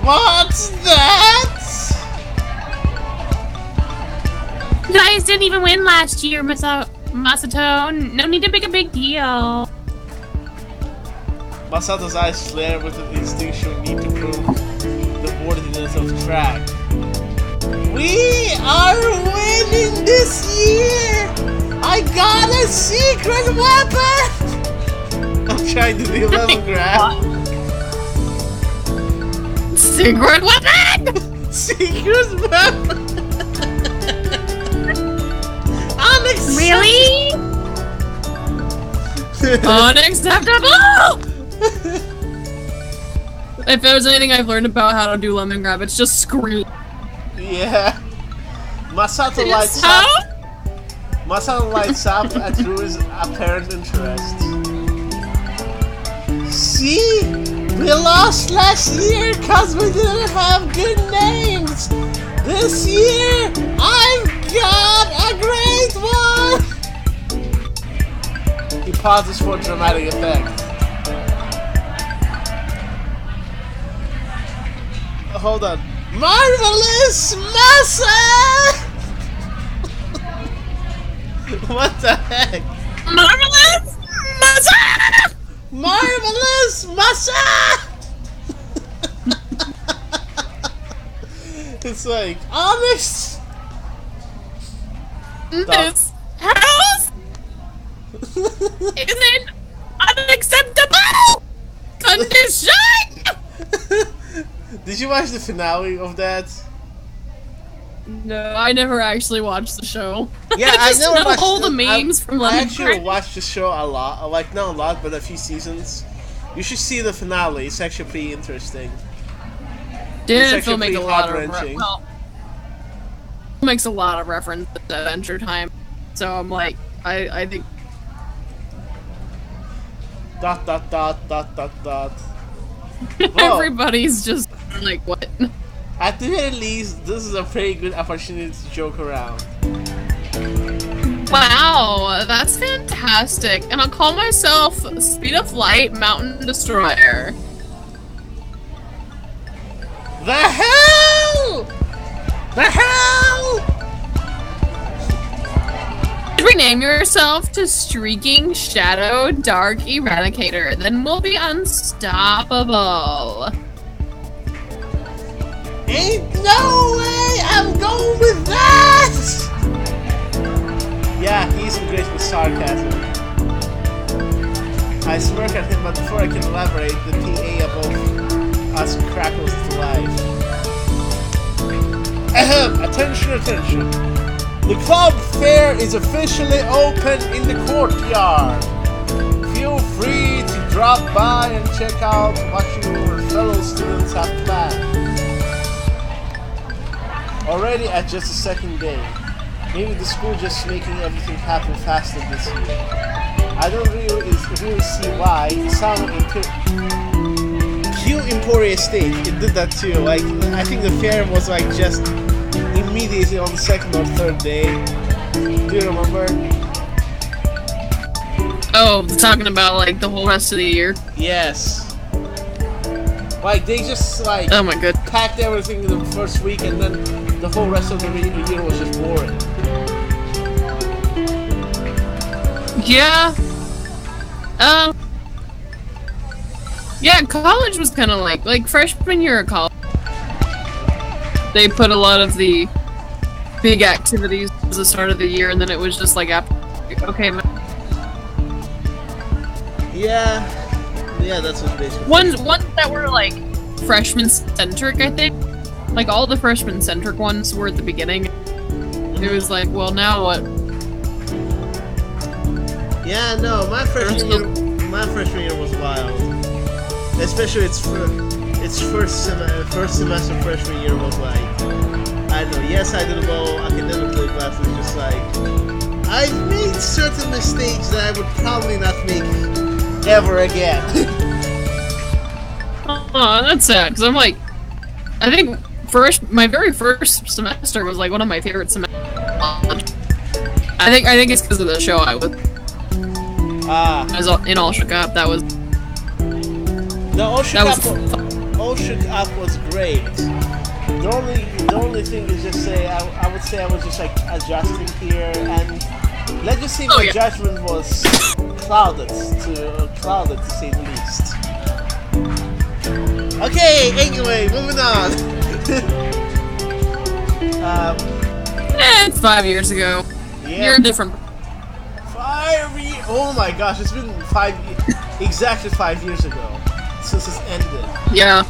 Speaker 1: What's that?
Speaker 3: You guys didn't even win last year, Masato. No need to make a big deal.
Speaker 1: Masato's eyes flare with an instinctual need to prove the worthiness of track. We are winning this year! I got a secret weapon! I'm trying to do level grab.
Speaker 2: Secret weapon!
Speaker 1: Secret weapon! Unacceptable!
Speaker 3: Really?
Speaker 2: Unacceptable! If there's anything I've learned about how to do lemon grab, it's just scream.
Speaker 1: Yeah. Masato lights up. Masato lights up at Rui's apparent interest. See? We lost last year because we didn't have good names. This year, I've got a great one! He pauses for dramatic effect. Hold on. Marvelous Massa! What the heck?
Speaker 2: Marvelous Massa!
Speaker 1: Marvelous Massa! It's like, honest!
Speaker 2: This house is an unacceptable condition!
Speaker 1: Did you watch the finale of that?
Speaker 2: No, I never actually watched the show.
Speaker 1: Yeah,
Speaker 2: I just know
Speaker 1: watched
Speaker 2: all the memes from
Speaker 1: I
Speaker 2: Lemon
Speaker 1: actually
Speaker 2: Grab.
Speaker 1: watched the show a lot. Like, not a lot, but a few seasons. You should see the finale. It's actually pretty interesting.
Speaker 2: Didn't
Speaker 1: actually
Speaker 2: make a
Speaker 1: pretty
Speaker 2: lot of
Speaker 1: heart-wrenching.
Speaker 2: well, it makes a lot of reference to Adventure Time, so I'm like, I think.
Speaker 1: Dot dot dot dot dot dot. Well,
Speaker 2: Everybody's just like, what?
Speaker 1: at the very least, this is a pretty good opportunity to joke around.
Speaker 2: Wow, that's fantastic. And I'll call myself Speed of Light Mountain Destroyer.
Speaker 1: The hell! The hell!
Speaker 2: Rename yourself to Streaking Shadow Dark Eradicator, then we'll be unstoppable.
Speaker 1: Ain't no way I'm going with that! Yeah, he's great with sarcasm. I smirk at him, but before I can elaborate, the PA above us crackles to life. Ahem! Attention, attention! The club fair is officially open in the courtyard. Feel free to drop by and check out what your fellow students have planned. Already at just the second day. Maybe the school just making everything happen faster this year. I don't really see why. Isamu Q Emporia State, it did that too. Like, I think the fair was like just immediately on the second or third day. Do you remember?
Speaker 2: Oh, talking about like the whole rest of the year?
Speaker 1: Yes. Like, they just like
Speaker 2: Oh my god.
Speaker 1: packed everything in the first week and then the whole rest of the year was just boring.
Speaker 2: Yeah. Yeah, college was kind of like freshman year of college. They put a lot of the big activities at the start of the year, and then it was just like after. Okay,
Speaker 1: Yeah, that's what basically.
Speaker 2: ones that were like freshman centric, I think. Like all the freshman centric ones were at the beginning. It was like, well, now what?
Speaker 1: Yeah, no, my freshman year was wild. Especially its first semester freshman year was like, I don't know, yes I did well academically, but it was just like, I've made certain mistakes that I would probably not make ever again.
Speaker 2: Oh, that's sad, because I'm like, I think my very first semester was like one of my favorite semesters. I think it's because of the show I was. As in All Shook Up, that was...
Speaker 1: The All Shook Up was great. The only thing is just say, I would say I was just like adjusting here, and let's just say my judgment was clouded to say the least. Okay, anyway, moving on.
Speaker 2: It's 5 years ago.
Speaker 1: Yeah.
Speaker 2: You're different.
Speaker 1: 5 years. Oh my gosh, it's been exactly 5 years ago since it's ended.
Speaker 2: Yeah.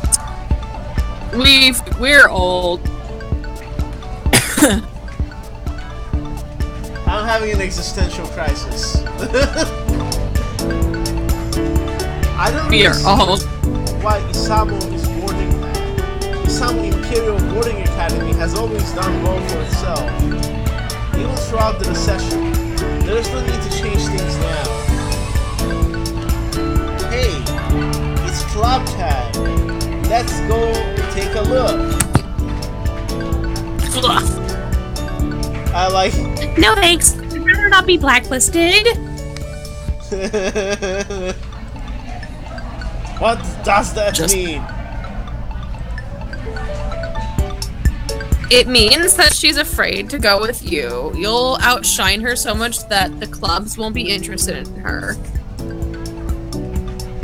Speaker 2: We're old.
Speaker 1: I'm having an existential crisis. I don't
Speaker 2: We are old.
Speaker 1: why Isamu is boarding. Isamu Imperial Boarding Academy has always done well for itself. Even throughout the recession, there is no need to change things now. Hey, it's club time. Let's go take a look. I like...
Speaker 3: No thanks. I'd rather not be blacklisted.
Speaker 1: What does that mean?
Speaker 2: It means that she's afraid to go with you. You'll outshine her so much that the clubs won't be interested in her.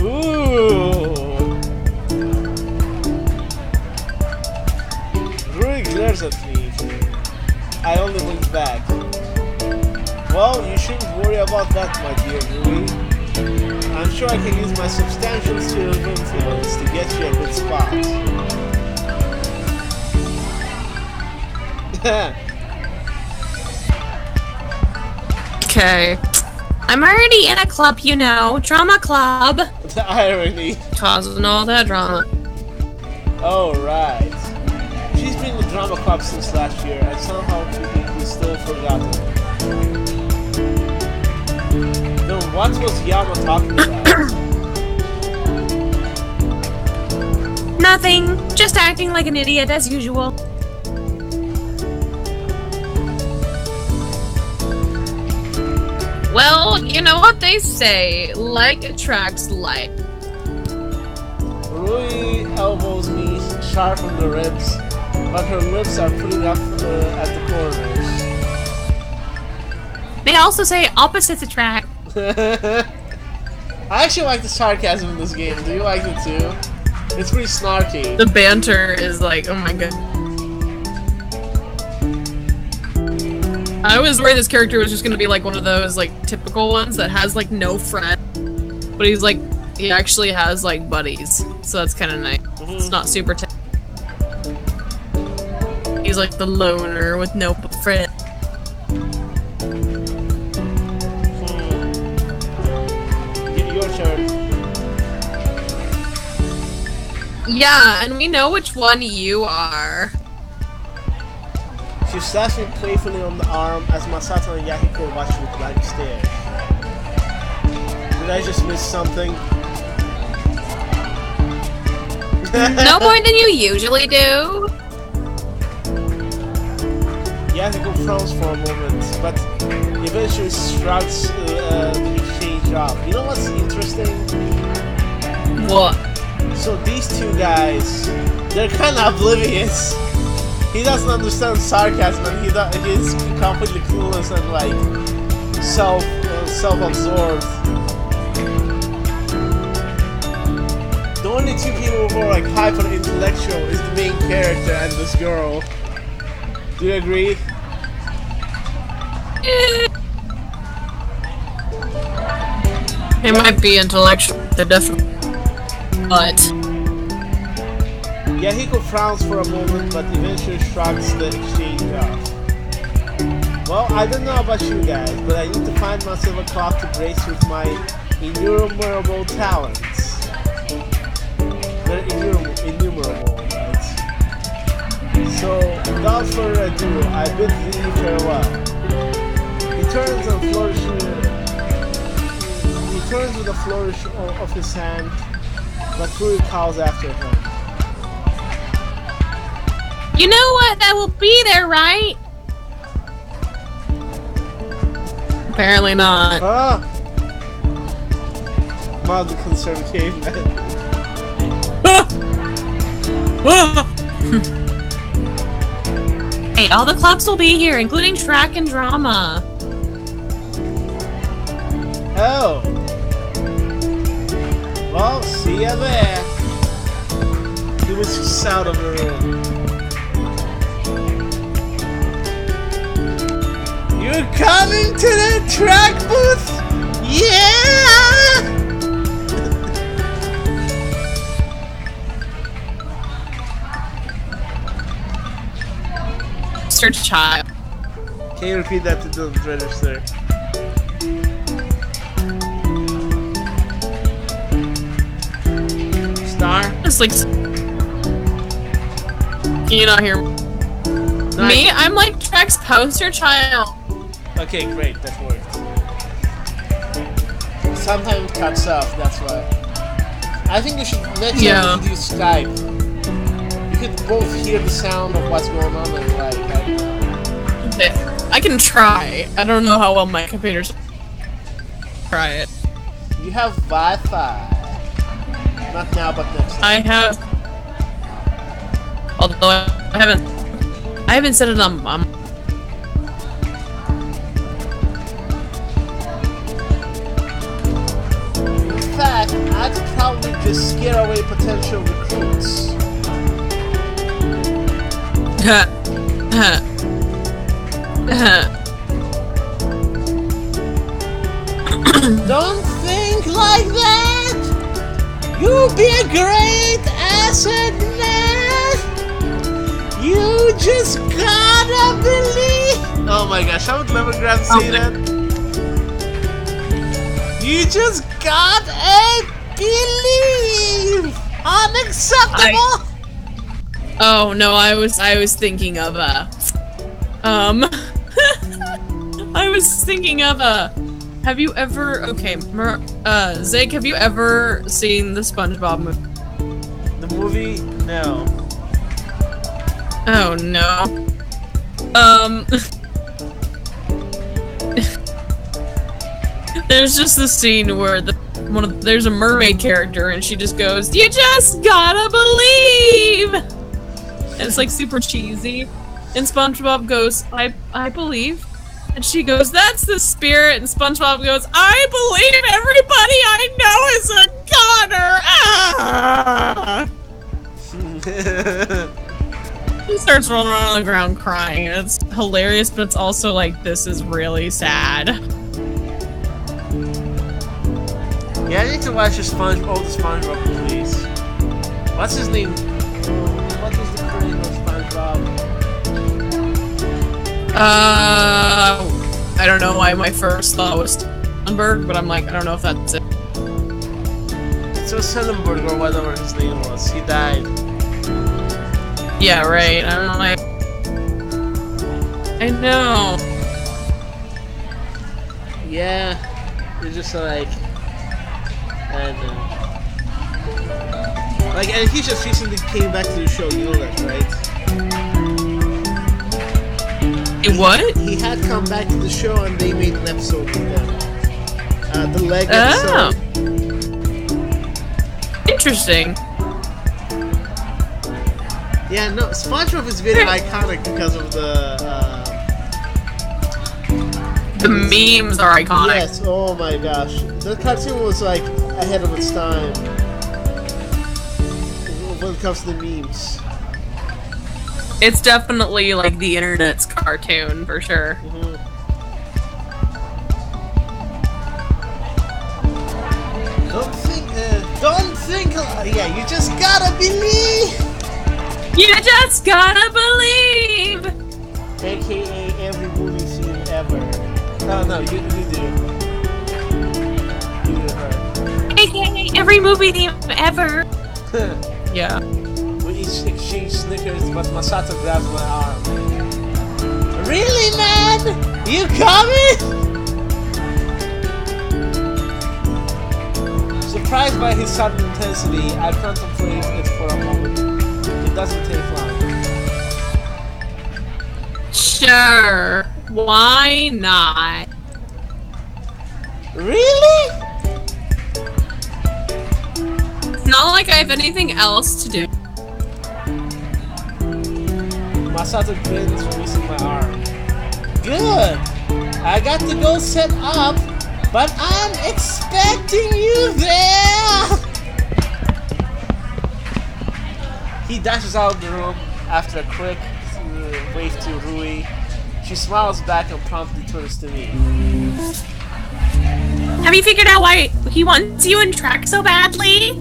Speaker 1: Ooh. Rui glares at me. I only wink back. Well, you shouldn't worry about that, my dear Rui. I'm sure I can use my substantial sphere of influence to get you a good spot.
Speaker 2: Okay.
Speaker 3: I'm already in a club, you know. Drama club.
Speaker 1: The irony.
Speaker 2: Causing all that drama.
Speaker 1: Oh, right. She's been in the drama club since last year, and somehow we still forgotten. Then what was Yama talking about?
Speaker 3: Nothing. Just acting like an idiot as usual.
Speaker 2: Well, you know what they say. Like attracts like.
Speaker 1: Rui elbows me sharp on the ribs, but her lips are putting up at the corners.
Speaker 3: They also say opposites attract.
Speaker 1: I actually like the sarcasm in this game. Do you like it too? It's pretty snarky.
Speaker 2: The banter is like, oh my god. I was worried this character was just gonna be like one of those like typical ones that has like no friend, but he actually has like buddies, so that's kind of nice. It's not super. He's like the loner with no friend.
Speaker 1: Your turn.
Speaker 2: Yeah, and we know which one you are.
Speaker 1: She slaps me playfully on the arm as Masato and Yahiko watch with blank stare. Did I just miss something?
Speaker 2: No more than you usually do.
Speaker 1: Yahiko frowns for a moment, but eventually shrugs the exchange off. You know what's interesting?
Speaker 2: What?
Speaker 1: So these two guys, they're kind of oblivious. He doesn't understand sarcasm, and he's completely clueless and like self-absorbed. The only two people who are like hyper-intellectual is the main character and this girl. Do you agree?
Speaker 2: It might be intellectual, they're definitely, but
Speaker 1: Yahiko frowns for a moment, but eventually shrugs the exchange off. Well, I don't know about you guys, but I need to find myself a clock to brace with my innumerable talents. They're innumerable, right? So, without further ado, I bid thee farewell. He turns with a flourish of his hand, but Furi calls after him.
Speaker 3: You know what? That will be there, right?
Speaker 2: apparently not.
Speaker 1: mildly concerned caveman.
Speaker 3: Hey, all the clubs will be here, including track and drama.
Speaker 1: Oh. Well, see ya there. He was just out of the room. You're coming to the track booth? Yeah!
Speaker 2: Mr. Child.
Speaker 1: Can you repeat that to the register? Star?
Speaker 2: It's like. Can you not hear me?
Speaker 1: No,
Speaker 2: Me? I'm like Trek's poster child.
Speaker 1: Okay, great, that worked. Sometimes it cuts off, that's why. I think you should next time you use Skype. You could both hear the sound of what's going on and like, I don't know.
Speaker 2: I can try. I don't know how well my computer's. Try it.
Speaker 1: You have Wi-Fi. Not now, but next time.
Speaker 2: I have. Although I haven't set it on.
Speaker 1: In fact, I could probably just scare away potential recruits. Don't think like that! You'll be a great asset, man! You just gotta believe! Oh my gosh, I would never grab say that. You just gotta believe! Unacceptable!
Speaker 2: Oh no, I was thinking of I was thinking of have you ever Zake, have you ever seen the SpongeBob movie?
Speaker 1: The movie? No.
Speaker 2: Oh no. There's just this scene where there's a mermaid character and she just goes, "You just gotta believe!" And it's like super cheesy. And SpongeBob goes, I believe. And she goes, "That's the spirit." And SpongeBob goes, "I believe everybody I know is a goner!" He starts rolling around on the ground crying. And it's hilarious, but it's also like, this is really sad.
Speaker 1: Yeah, I need to watch all the SpongeBob movies. What's his name? What was the creator of SpongeBob?
Speaker 2: I don't know why my first thought was Sullenberg, but I'm like, I don't know if that's it.
Speaker 1: So Sullenberg or whatever his name was, he died.
Speaker 2: Yeah, right. I don't know. I know.
Speaker 1: Yeah, it's just like, and like, and he just recently came back to the show. You know that, right?
Speaker 2: What?
Speaker 1: He had come back to the show and they made an episode with them. The leg episode.
Speaker 2: Interesting.
Speaker 1: Yeah, no, SpongeBob is very iconic because of
Speaker 2: the memes are iconic.
Speaker 1: Yes, oh my gosh. The cartoon was like ahead of its time when it comes to the memes.
Speaker 2: It's definitely like the internet's cartoon for sure.
Speaker 1: Mm-hmm. Don't think, yeah, you just gotta believe!
Speaker 2: You just gotta believe!
Speaker 1: AKA every movie scene ever. No, you do. You do her.
Speaker 3: AKA every movie theme ever.
Speaker 2: Yeah.
Speaker 1: We each exchange Snickers, but Masato grabs my arm. Really, man? You coming? Surprised by his sudden intensity, I contemplate it for a moment. It doesn't take long.
Speaker 2: Sure. Why not?
Speaker 1: Really?
Speaker 2: not like I have anything else to do.
Speaker 1: Masato grins, releasing my arm. Good! I got the goal set up, but I'm expecting you there! He dashes out of the room after a quick wave to Rui. She smiles back and promptly turns to me.
Speaker 3: Have you figured out why he wants you in track so badly?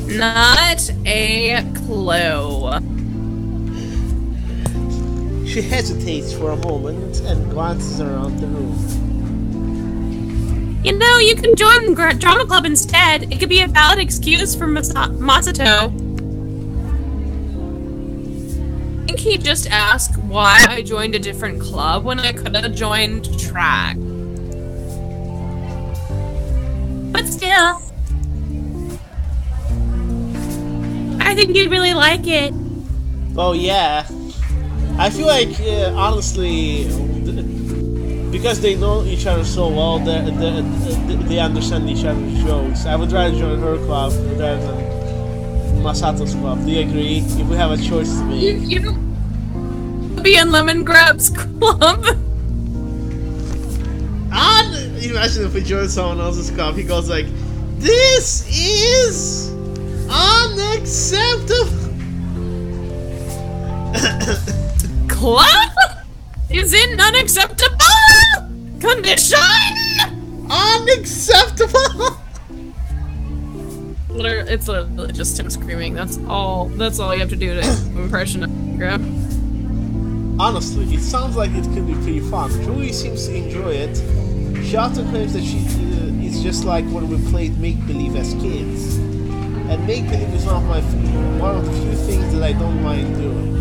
Speaker 2: Not a clue.
Speaker 1: She hesitates for a moment and glances around the room.
Speaker 3: You know, you can join drama club instead. It could be a valid excuse for Masato.
Speaker 2: I think he just asked why I joined a different club when I could have joined track.
Speaker 3: But still, I think you'd really like it.
Speaker 1: Oh yeah. I feel like, honestly, because they know each other so well, they understand each other's jokes. I would rather join her club rather than Masato's club. Do you agree? If we have a choice to make.
Speaker 2: You be in Lemon Grab's club.
Speaker 1: Imagine if we join someone else's club, he goes like, "This is unacceptable."
Speaker 2: Club is in unacceptable condition.
Speaker 1: Unacceptable.
Speaker 2: It's literally just him screaming. That's all you have to do to impression of Grab.
Speaker 1: Honestly, it sounds like it could be pretty fun. Julie seems to enjoy it. She often claims that it's just like when we played make-believe as kids. And make-believe is one of the few things that I don't mind doing.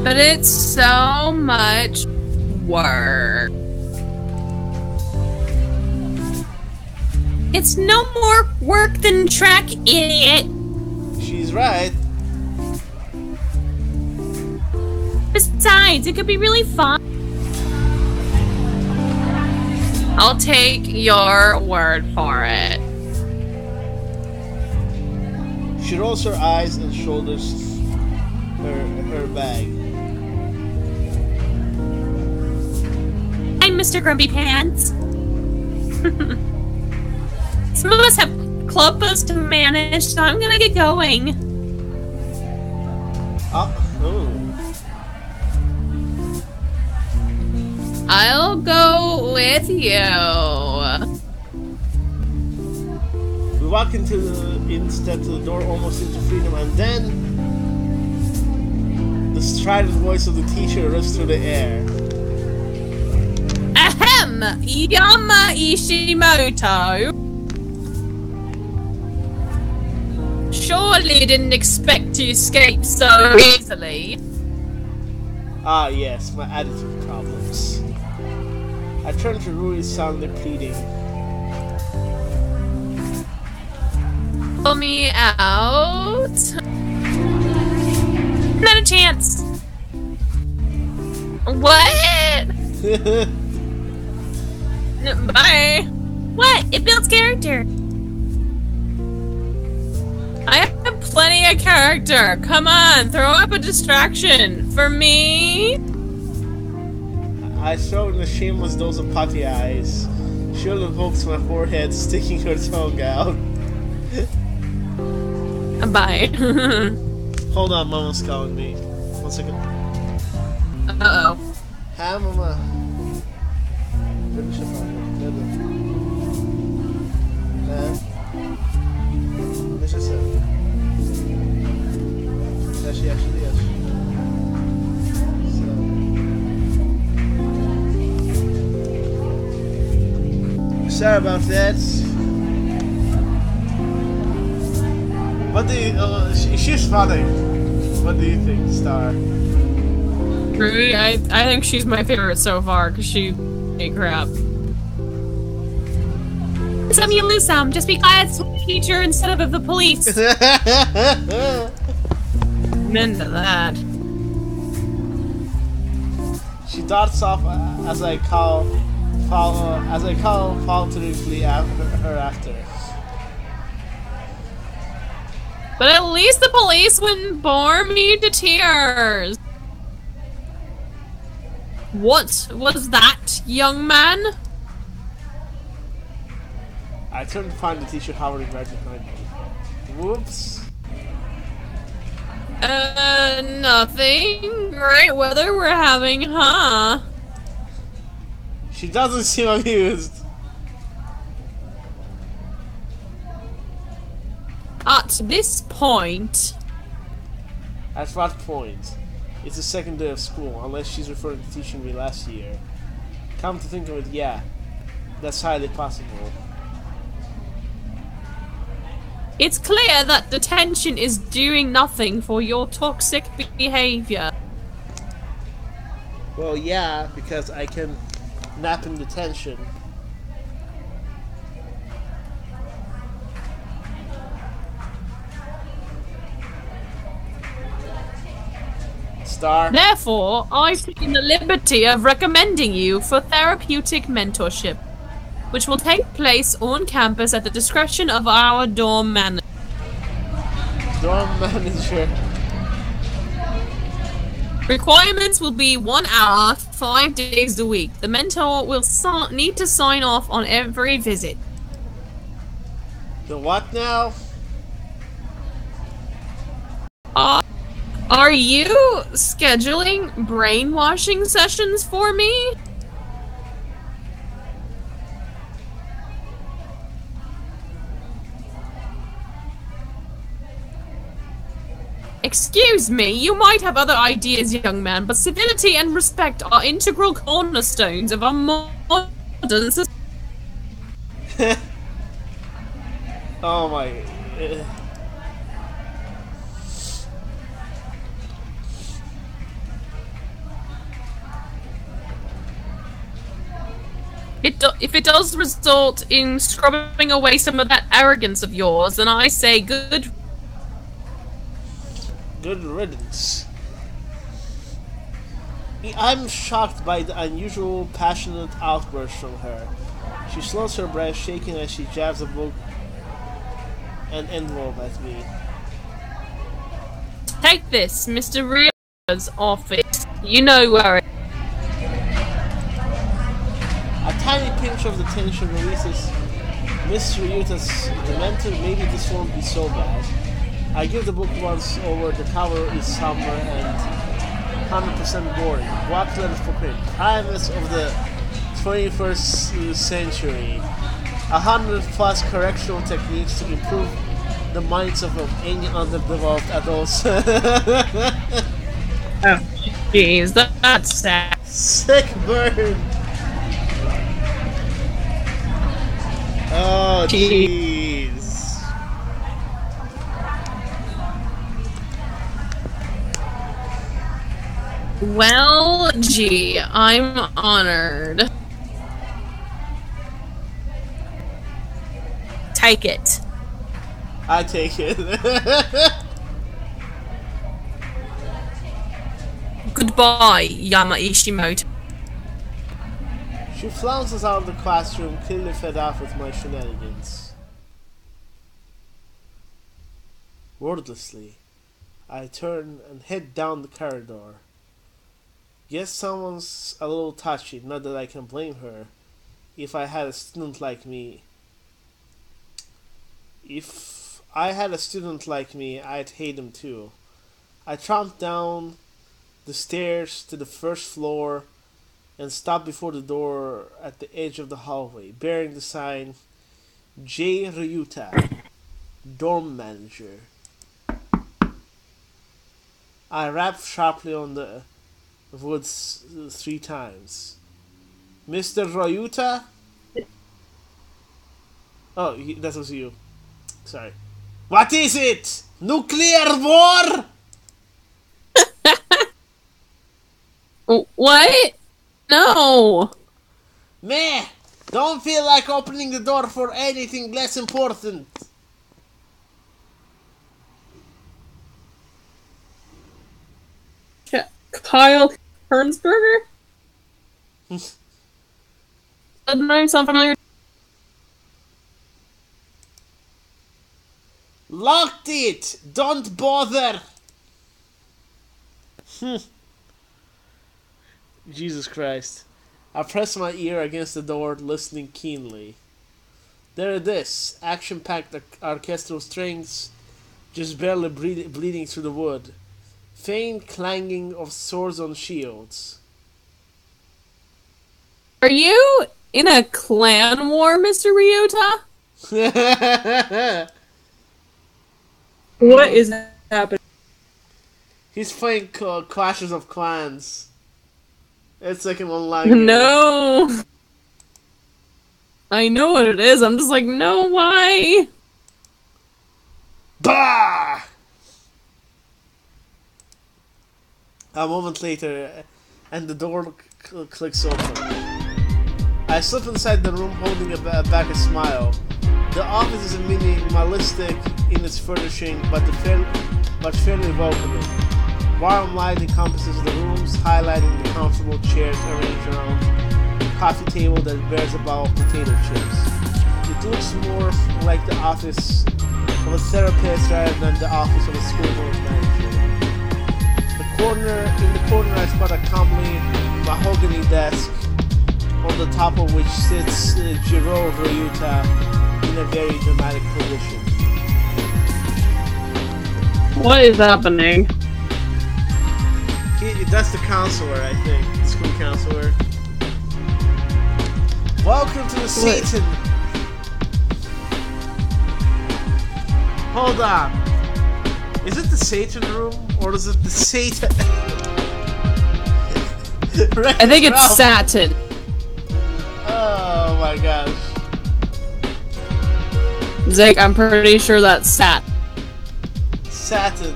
Speaker 2: But it's so much work.
Speaker 3: It's no more work than track, idiot.
Speaker 1: She's right.
Speaker 3: Besides, it could be really fun.
Speaker 2: I'll take your word for it.
Speaker 1: She rolls her eyes and shoulders her bag.
Speaker 3: I'm Mr. Grumpy Pants. Some of us have club bus to manage, so I'm gonna get going.
Speaker 1: Oh.
Speaker 2: I'll go with you.
Speaker 1: We walk instead to the door almost into freedom, and then the strident voice of the teacher rips through the air.
Speaker 2: Ahem! Yama Ishimoto. Surely didn't expect to escape so easily.
Speaker 1: Ah yes, my attitude problems. I turn to Rui, soundly pleading.
Speaker 2: Pull me out.
Speaker 3: Not a chance.
Speaker 2: What? Bye.
Speaker 3: What? It builds character.
Speaker 2: I have plenty of character. Come on, throw up a distraction for me.
Speaker 1: I throw in a shameless dose of puppy eyes. She'll evokes my forehead, sticking her tongue out.
Speaker 2: Bye.
Speaker 1: Hold on, Mama's calling me. 1 second.
Speaker 2: Uh-oh.
Speaker 1: Hi, Mama. She actually is. So, sorry about that. What do you? She's funny. What do you think, Star?
Speaker 2: Ruby, I think she's my favorite so far because she ain't crap.
Speaker 3: Some you lose some. Just be glad it's the teacher instead of the police.
Speaker 2: I'm into that.
Speaker 1: She darts off as I call falteringly her after.
Speaker 2: But at least the police wouldn't bore me to tears. What was that, young man?
Speaker 1: I turn to find the teacher hovering right behind me. Whoops.
Speaker 2: Nothing. Great weather we're having, huh?
Speaker 1: She doesn't seem amused.
Speaker 2: At this point...
Speaker 1: At what point? It's the second day of school, unless she's referring to teaching me last year. Come to think of it, yeah. That's highly possible.
Speaker 2: It's clear that detention is doing nothing for your toxic behavior.
Speaker 1: Well, yeah, because I can nap in detention. Star.
Speaker 2: Therefore, I've taken the liberty of recommending you for therapeutic mentorship, which will take place on campus at the discretion of our dorm manager.
Speaker 1: Dorm manager.
Speaker 2: Requirements will be 1 hour, 5 days a week. The mentor will need to sign off on every visit.
Speaker 1: The what now?
Speaker 2: Are you scheduling brainwashing sessions for me? Excuse me, you might have other ideas, young man, but civility and respect are integral cornerstones of our modern society.
Speaker 1: Oh my...
Speaker 2: If it does result in scrubbing away some of that arrogance of yours, then I say good
Speaker 1: riddance. I'm shocked by the unusual passionate outburst from her. She slows her breath, shaking as she jabs a book and envelope at me.
Speaker 2: Take this, Mr. Rio's office. You know where it is.
Speaker 1: A tiny pinch of the tension releases Miss Ryuta's dementor. Maybe this won't be so bad. I give the book once over. The cover is somber and 100% boring. What letters for print? Primates of the 21st century. 100+ correctional techniques to improve the minds of any underdeveloped adults.
Speaker 2: Oh, jeez, that's sad.
Speaker 1: Sick burn. Oh, jeez.
Speaker 2: Well, gee, I'm honored. Take it.
Speaker 1: I take it.
Speaker 2: Goodbye, Yama Ishimoto.
Speaker 1: She flounces out of the classroom, clearly fed up with my shenanigans. Wordlessly, I turn and head down the corridor. Guess someone's a little touchy, not that I can blame her. If I had a student like me, I'd hate him too. I tromped down the stairs to the first floor and stopped before the door at the edge of the hallway, bearing the sign J. Ryuta, Dorm Manager. I rapped sharply on the woods 3 times. Mr. Ryuta? Oh, that was you. Sorry. What is it? Nuclear war?
Speaker 2: What? No.
Speaker 1: Meh! Don't feel like opening the door for anything less important.
Speaker 2: Kyle Hernsberger? That name sound familiar?
Speaker 1: Locked it! Don't bother! Jesus Christ. I press my ear against the door, listening keenly. There it is, action-packed orchestral strings, just barely bleeding through the wood. Faint clanging of swords on shields.
Speaker 2: Are you in a clan war, Mr. Ryota? What is happening?
Speaker 1: He's playing Clashes of Clans. It's like an online game.
Speaker 2: No! I know what it is, I'm just like, no, why?
Speaker 1: Bah! A moment later, and the door clicks open. I slip inside the room holding back a smile. The office is minimalistic in its furnishing, but fairly welcoming. Warm light encompasses the rooms, highlighting the comfortable chairs arranged around a coffee table that bears a bowl of potato chips. It looks more like the office of a therapist rather than the office of a school board manager. In the corner I spot a comely mahogany desk, on the top of which sits Jiro Ryuta in a very dramatic position.
Speaker 2: What is happening?
Speaker 1: That's the counselor, I think. The school counselor. Welcome to the Satan. Hold on. Is it the Satan room or is it the Satan?
Speaker 2: I think it's Satin.
Speaker 1: Oh my gosh.
Speaker 2: Zach, I'm pretty sure that's Satin.
Speaker 1: Satin.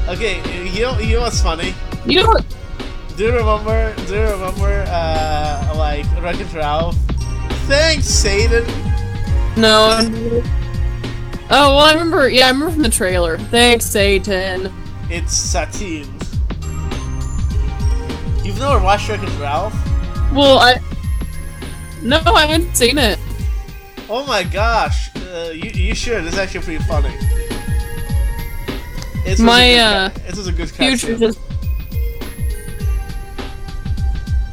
Speaker 1: Okay, you know what's funny?
Speaker 2: You know what?
Speaker 1: Do you remember, like, Wreck-It Ralph? Thanks, Satan!
Speaker 2: No. Oh, well, I remember from the trailer. Thanks, Satan.
Speaker 1: It's Satin. You've never watched Wreck-It Ralph?
Speaker 2: Well, No, I haven't seen it.
Speaker 1: Oh my gosh, you should. It's actually pretty funny. It was a good
Speaker 2: future
Speaker 1: cartoon.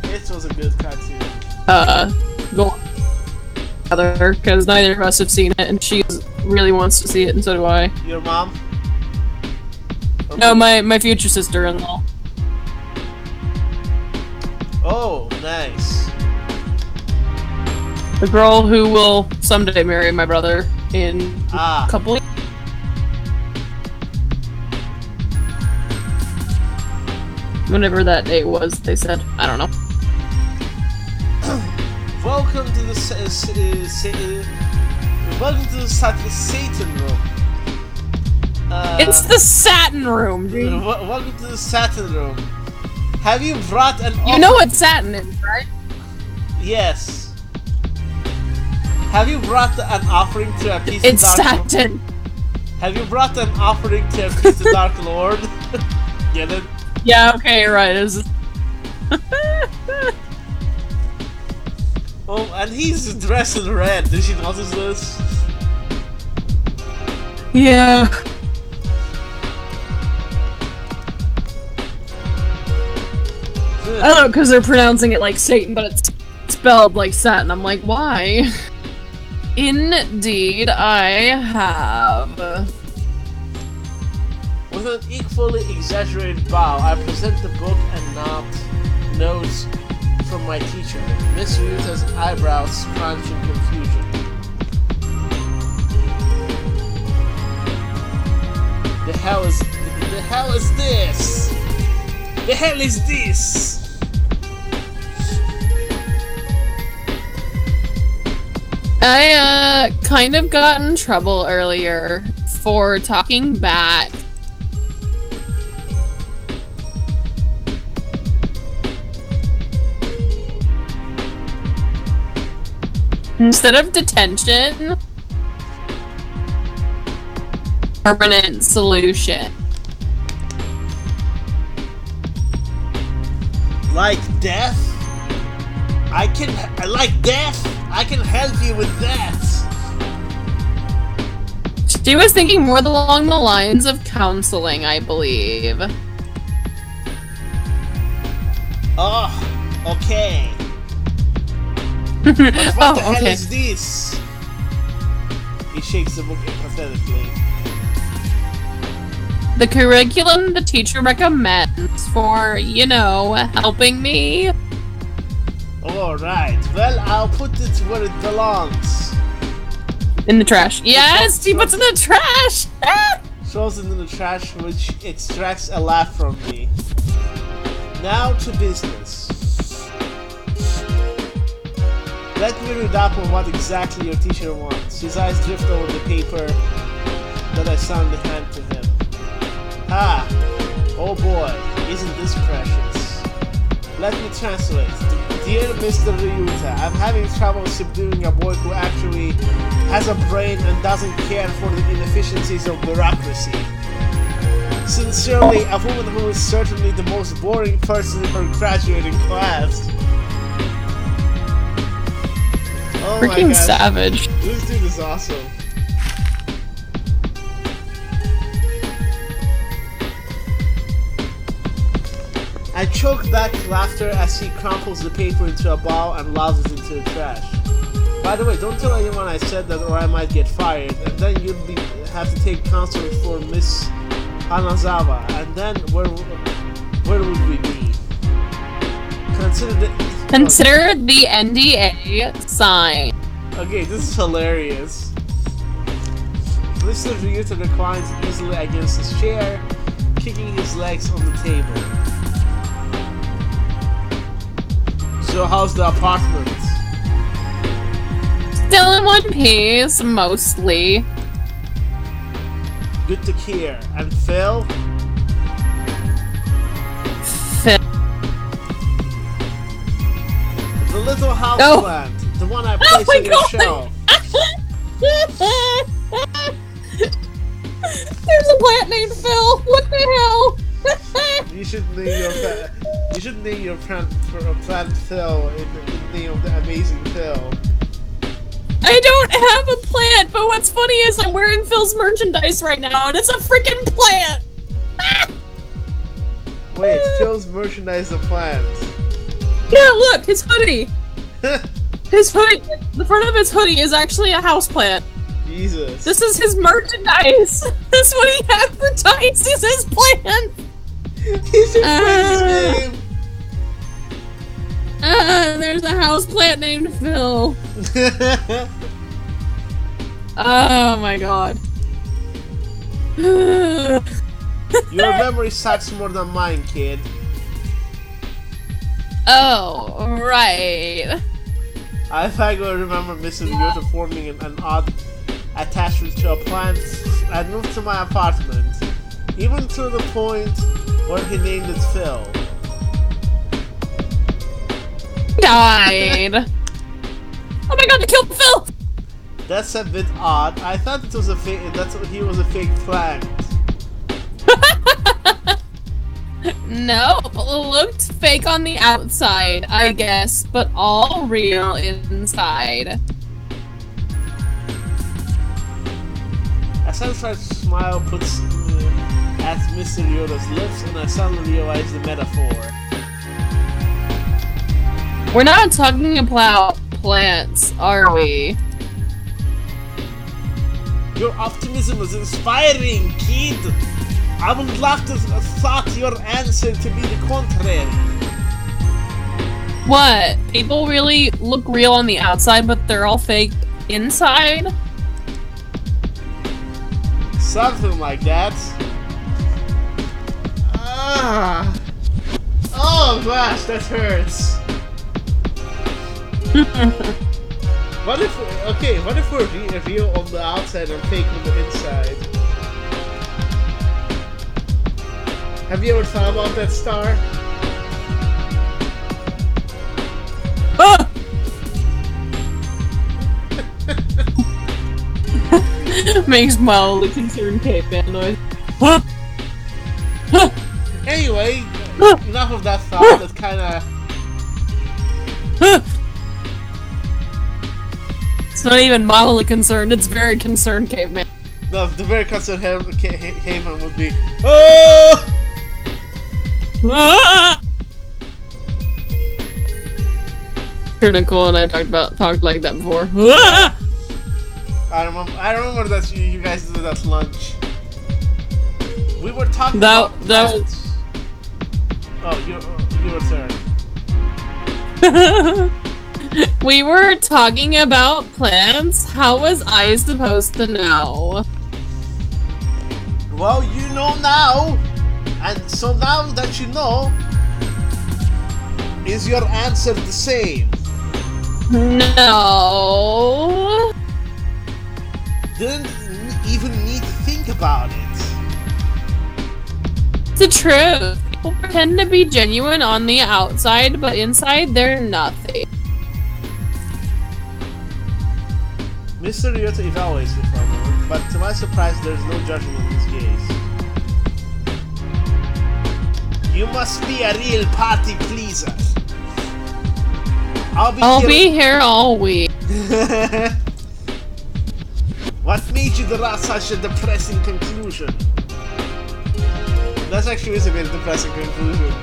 Speaker 1: It was a good cartoon.
Speaker 2: Go together, because neither of us have seen it, and she really wants to see it, and so do I.
Speaker 1: Your mom?
Speaker 2: No, my future sister-in-law.
Speaker 1: Oh, nice.
Speaker 2: The girl who will someday marry my brother in a couple of years. Whenever that day was, they said. I don't know.
Speaker 1: Welcome to the Satan room.
Speaker 2: It's the Satin room, dude.
Speaker 1: Welcome to the Satin room. Have you brought an?
Speaker 2: You know what Satin is, right?
Speaker 1: Yes. Have you brought an offering to a piece
Speaker 2: it's
Speaker 1: of Dark
Speaker 2: Satin.
Speaker 1: Lord? Have you brought an offering to a piece of Dark Lord? Get it?
Speaker 2: Yeah, okay, right.
Speaker 1: Oh, and he's dressed in red. Did you notice this?
Speaker 2: Yeah. I don't know, because they're pronouncing it like Satan, but it's spelled like Satin. I'm like, why? Indeed, I have.
Speaker 1: With an equally exaggerated bow, I present the book and notes from my teacher. Miss Ryuta's eyebrows scrunch in confusion. The hell is this? The hell is this?
Speaker 2: I kind of got in trouble earlier for talking back. Instead of detention, permanent solution.
Speaker 1: Like death? like death. I can help you with that.
Speaker 2: She was thinking more along the lines of counseling, I believe.
Speaker 1: Oh, okay. But what the hell
Speaker 2: okay.
Speaker 1: is this? He shakes the book empathetically.
Speaker 2: The curriculum the teacher recommends for, you know, helping me.
Speaker 1: Alright, well, I'll put it where it belongs.
Speaker 2: In the trash. Yes, she puts it in the trash!
Speaker 1: Throws it in the trash, which extracts a laugh from me. Now to business. Let me read up on what exactly your teacher wants. His eyes drift over the paper that I suddenly hand to him. Ah, oh boy, isn't this precious. Let me translate. Dear Mr. Ryuta, I'm having trouble subduing a boy who actually has a brain and doesn't care for the inefficiencies of bureaucracy. Sincerely, a woman who is certainly the most boring person in her graduating class. Oh
Speaker 2: Freaking
Speaker 1: my gosh.
Speaker 2: savage.
Speaker 1: This dude is awesome. I choke back laughter as he crumples the paper into a ball and loves it into the trash. By the way, don't tell anyone I said that or I might get fired, and then you'll have to take counseling for Miss Hanazawa, and then where would we be?
Speaker 2: Consider the NDA sign.
Speaker 1: Okay, this is hilarious. Mr. Ryuta reclines easily against his chair, kicking his legs on the table. So how's the apartment?
Speaker 2: Still in one piece, mostly.
Speaker 1: Good to hear. And Phil?
Speaker 2: Phil.
Speaker 1: The little house
Speaker 2: Oh.
Speaker 1: plant. The one I placed on your shelf.
Speaker 2: There's a plant named Phil. What the hell?
Speaker 1: You should name your plant Phil in the name of the amazing Phil.
Speaker 2: I don't have a plant, but what's funny is I'm wearing Phil's merchandise right now, and it's a freaking plant!
Speaker 1: Wait, Phil's merchandise a plant.
Speaker 2: Yeah, look, his hoodie! His hoodie, the front of his hoodie is actually a houseplant.
Speaker 1: Jesus.
Speaker 2: This is his merchandise! That's what he advertises his plant!
Speaker 1: He should put his name!
Speaker 2: There's a houseplant named Phil. Oh my god.
Speaker 1: Your memory sucks more than mine, kid.
Speaker 2: Oh, right.
Speaker 1: I vaguely remember Mrs. Ryuta forming an odd attachment to a plant and moved to my apartment, even to the point where he named it Phil.
Speaker 2: Died. Oh my god, they killed Phil!
Speaker 1: That's a bit odd. I thought it was a fake. He was a fake plant.
Speaker 2: No, it looked fake on the outside, I guess, but all real inside.
Speaker 1: A satisfied smile puts at Mr. Yoda's lips, and I suddenly realize the metaphor.
Speaker 2: We're not talking about plants, are we?
Speaker 1: Your optimism is inspiring, kid! I would love to thought your answer to be the contrary.
Speaker 2: What? People really look real on the outside, but they're all fake inside?
Speaker 1: Something like that. Ah. Oh gosh, that hurts. What if we're real on the outside and fake on the inside? Have you ever thought about that, Star?
Speaker 2: Ah! Makes mildly concerned caveman noise.
Speaker 1: Anyway, enough of that thought. That kind of
Speaker 2: It's not even mildly concerned, it's very concerned, caveman.
Speaker 1: No, the very concerned caveman would be, oh!
Speaker 2: Ah! Sure, Nicole and I talked like that before. Ah!
Speaker 1: I remember that you guys did that lunch. We were talking about plants. Oh, your turn.
Speaker 2: We were talking about plants. How was I supposed to know?
Speaker 1: Well, you know now, and so now that you know, is your answer the same?
Speaker 2: No.
Speaker 1: Didn't even need to think about it.
Speaker 2: It's the truth. People pretend to be genuine on the outside, but inside they're nothing.
Speaker 1: Mr. Ryota evaluates me for a moment, but to my surprise there's no judgment in his gaze. You must be a real party pleaser. I'll be
Speaker 2: here all week.
Speaker 1: What made you draw such a depressing conclusion? That actually is a very depressing conclusion.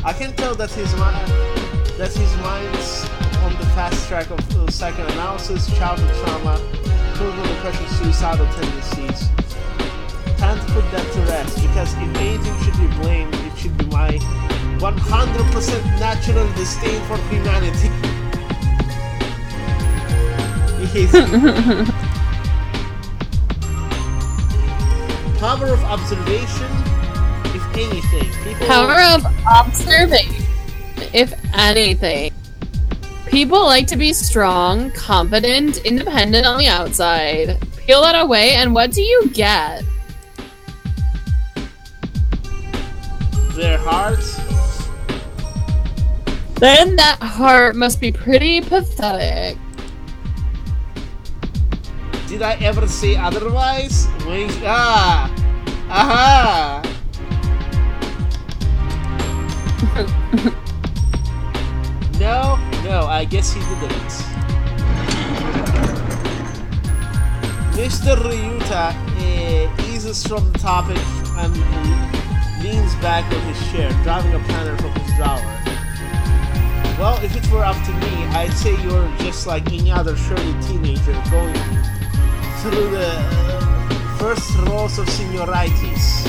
Speaker 1: I can tell that his mind's on the fast track of psychoanalysis, childhood trauma, clinical depression, suicidal tendencies. Time to put that to rest, because if anything should be blamed, it should be my 100% natural disdain for humanity. He hates me. Power of observation, if anything.
Speaker 2: Power of observation, if anything. People like to be strong, confident, independent on the outside. Peel that away, and what do you get?
Speaker 1: Their hearts.
Speaker 2: Then that heart must be pretty pathetic.
Speaker 1: Did I ever say otherwise? Aha! No, I guess he didn't. Mr. Ryuta eases from the topic and leans back on his chair, driving a planner from his drawer. Well, if it were up to me, I'd say you're just like any other surly teenager going through the first rows of senioritis.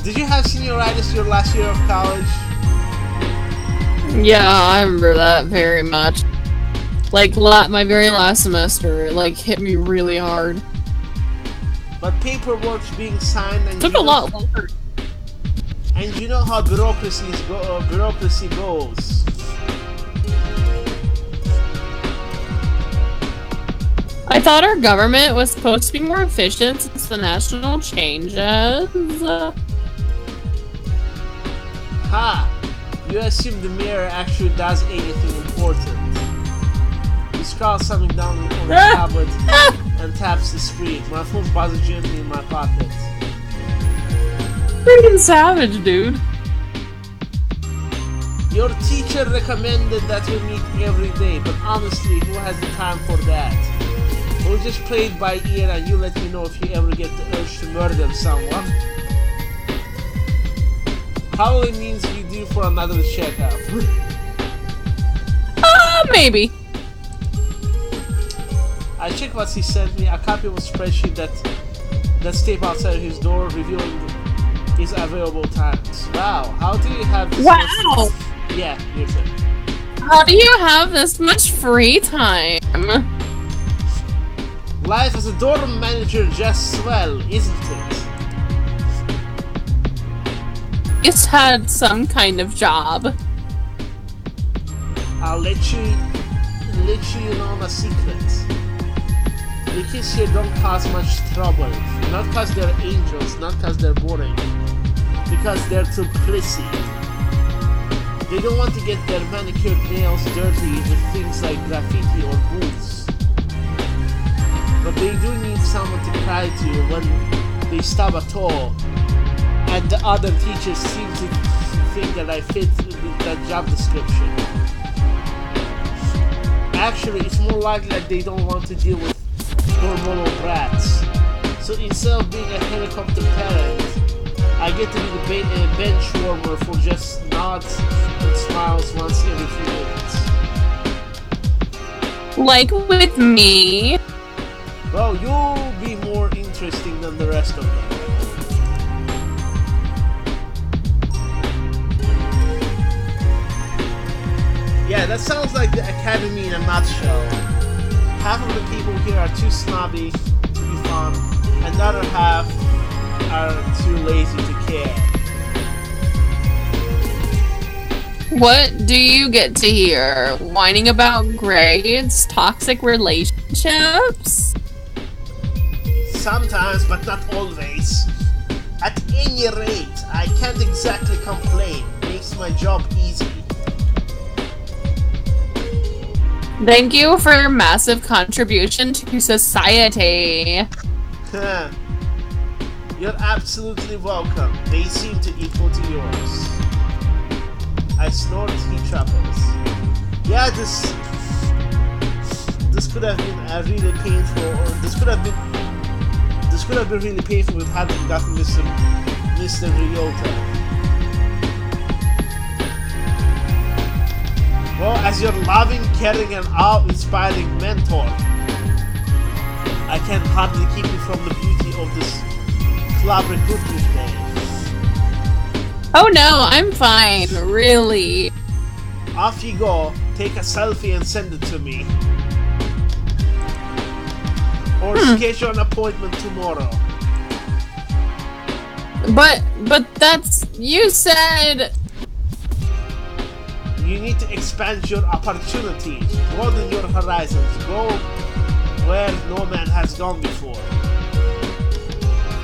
Speaker 1: Did you have senioritis your last year of college?
Speaker 2: Yeah, I remember that very much. Like, my very last semester, it hit me really hard.
Speaker 1: But paperwork's being signed and
Speaker 2: took a lot longer.
Speaker 1: And you know how bureaucracy goes.
Speaker 2: I thought our government was supposed to be more efficient since the national changes.
Speaker 1: Ha! You assume the mayor actually does anything important. He scrawls something down on the tablet and taps the screen. My phone buzzes gently in my pocket.
Speaker 2: Freaking savage, dude.
Speaker 1: Your teacher recommended that we meet every day, but honestly, who has the time for that? We'll just play it by ear and you let me know if you ever get the urge to murder someone. Probably means we due for another checkup.
Speaker 2: Maybe.
Speaker 1: I checked what he sent me, a copy of a spreadsheet that's taped outside his door revealing his available times. Wow, how do you have this
Speaker 2: Wow!
Speaker 1: Yeah, your turn.
Speaker 2: How do you have this much free time?
Speaker 1: Life as a dorm manager just swell, isn't it?
Speaker 2: Just had some kind of job.
Speaker 1: I'll let you in on a secret. The kids here don't cause much trouble. Not cause they're angels, not cause they're boring. Because they're too prissy. They don't want to get their manicured nails dirty with things like graffiti or booze. But they do need someone to cry to when they stub a toe. And the other teachers seem to think that I fit that job description. Actually, it's more likely that they don't want to deal with hormonal brats. So instead of being a helicopter parent, I get to be the bench warmer for just nods and smiles once every few minutes.
Speaker 2: Like with me.
Speaker 1: Well, you'll be more interesting than the rest of them. Yeah, that sounds like the Academy in a nutshell. Half of the people here are too snobby to be fun, and the other half are too lazy to care.
Speaker 2: What do you get to hear? Whining about grades? Toxic relationships?
Speaker 1: Sometimes, but not always. At any rate, I can't exactly complain. Makes my job easy.
Speaker 2: Thank you for your massive contribution to society.
Speaker 1: You're absolutely welcome. They seem to equal to yours. I snort, he chuckles. Yeah, this could have been really painful, or this could have been really painful if hadn't gotten Mr. Ryota. Well, as your loving, caring, and awe-inspiring mentor, I can hardly keep you from the beauty of this club recruitment day.
Speaker 2: Oh no, I'm fine, really.
Speaker 1: Off you go, take a selfie and send it to me. Or schedule an appointment tomorrow.
Speaker 2: But that's... You said...
Speaker 1: You need to expand your opportunities, broaden your horizons, go where no man has gone before.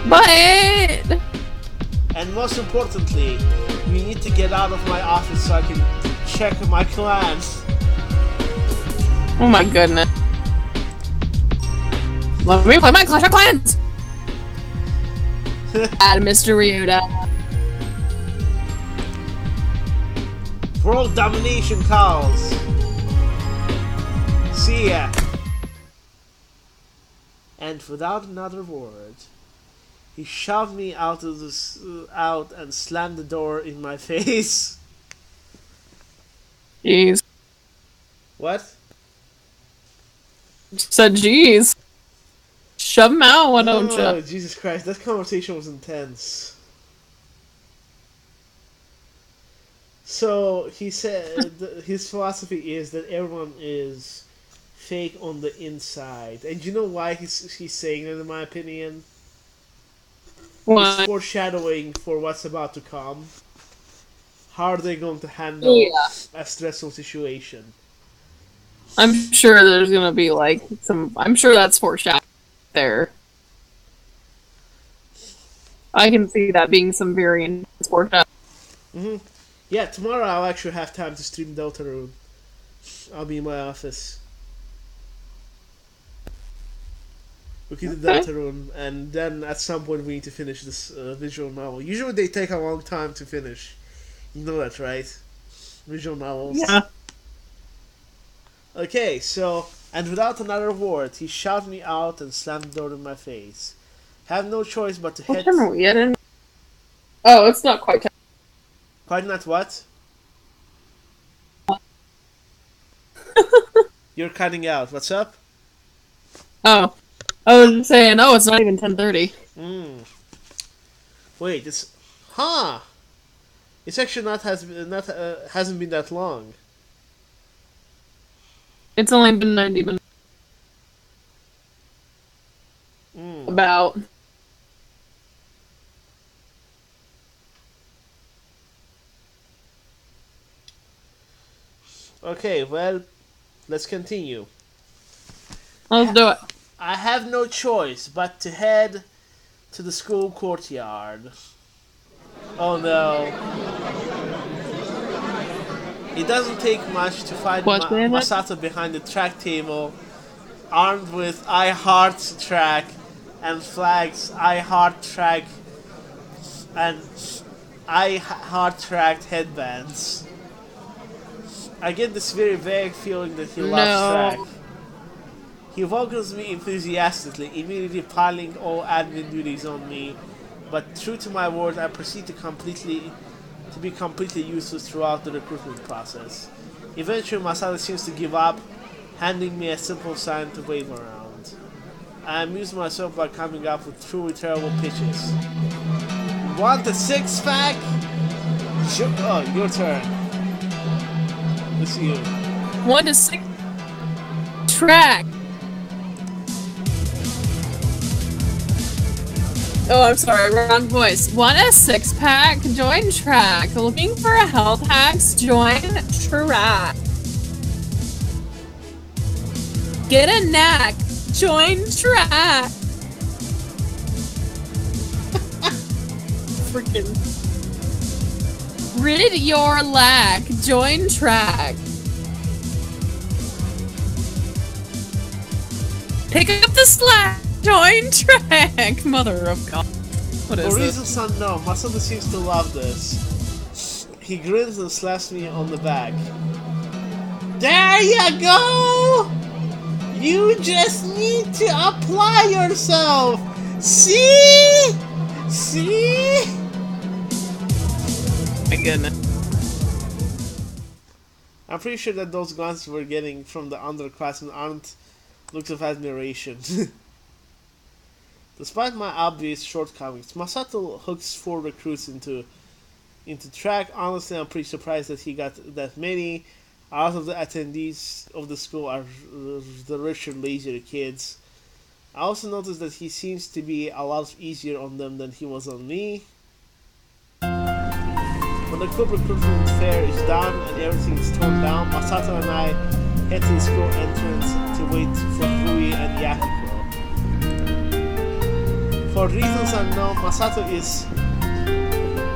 Speaker 2: But...
Speaker 1: And most importantly, you need to get out of my office so I can check my clans.
Speaker 2: Oh my goodness. Let me play my Clash of Clans! Add Mr. Ryuda.
Speaker 1: World domination calls. See ya. And without another word, he shoved me out and slammed the door in my face.
Speaker 2: Jeez.
Speaker 1: What?
Speaker 2: Said jeez. Shove him out, why don't
Speaker 1: Oh,
Speaker 2: you?
Speaker 1: Jesus Christ, that conversation was intense. So, he said his philosophy is that everyone is fake on the inside. And you know why he's saying that, in my opinion?
Speaker 2: What?
Speaker 1: It's foreshadowing for what's about to come. How are they going to handle a stressful situation?
Speaker 2: I'm sure there's gonna be like some... I'm sure that's foreshadowing there. I can see that being some very intense foreshadowing.
Speaker 1: Mm-hmm. Yeah, tomorrow I'll actually have time to stream Deltarune. I'll be in my office. Look at the Deltarune, and then at some point we need to finish this visual novel. Usually they take a long time to finish. You know that, right? Visual novels.
Speaker 2: Yeah.
Speaker 1: Okay, so, and without another word, he shouted me out and slammed the door in my face. Have no choice but to
Speaker 2: What
Speaker 1: head...
Speaker 2: time are we at? Oh, it's not quite time.
Speaker 1: Quite not what? You're cutting out. What's up?
Speaker 2: Oh. I was just saying, oh, it's not even 10:30.
Speaker 1: Wait, it's... Huh! It's actually hasn't been that long.
Speaker 2: It's only been 90 minutes. About.
Speaker 1: Okay, well, let's continue.
Speaker 2: Let's do it.
Speaker 1: I have no choice but to head to the school courtyard. Oh no. It doesn't take much to find Masato behind the track table, armed with I Heart Track and flags I Heart Track and I Heart Track headbands. I get this very vague feeling that he lost track. He welcomes me enthusiastically, immediately piling all admin duties on me, but true to my word, I proceed to be completely useless throughout the recruitment process. Eventually, Masato seems to give up, handing me a simple sign to wave around. I amuse myself by coming up with truly terrible pitches. Want a six-pack? Sure. Oh, your turn. It's you.
Speaker 2: 1 to 6 track. Oh, I'm sorry, wrong voice. Want a 6-pack? Join track. Looking for a health hacks? Join track. Get a knack? Join track. Freaking. Rid your lack. Join track. Pick up the slack. Join track. Mother of God. What is
Speaker 1: For
Speaker 2: this?
Speaker 1: reasons unknown, Masato seems to love this. He grins and slaps me on the back. There you go! You just need to apply yourself! See? See?
Speaker 2: My goodness.
Speaker 1: I'm pretty sure that those glances we're getting from the underclassmen aren't looks of admiration. Despite my obvious shortcomings, Masato hooks 4 recruits into track. Honestly, I'm pretty surprised that he got that many. A lot of the attendees of the school are the richer, lazier kids. I also noticed that he seems to be a lot easier on them than he was on me. When the club recruitment fair is done and everything is torn down, Masato and I head to the school entrance to wait for Rui and Yakuko. For reasons unknown, Masato is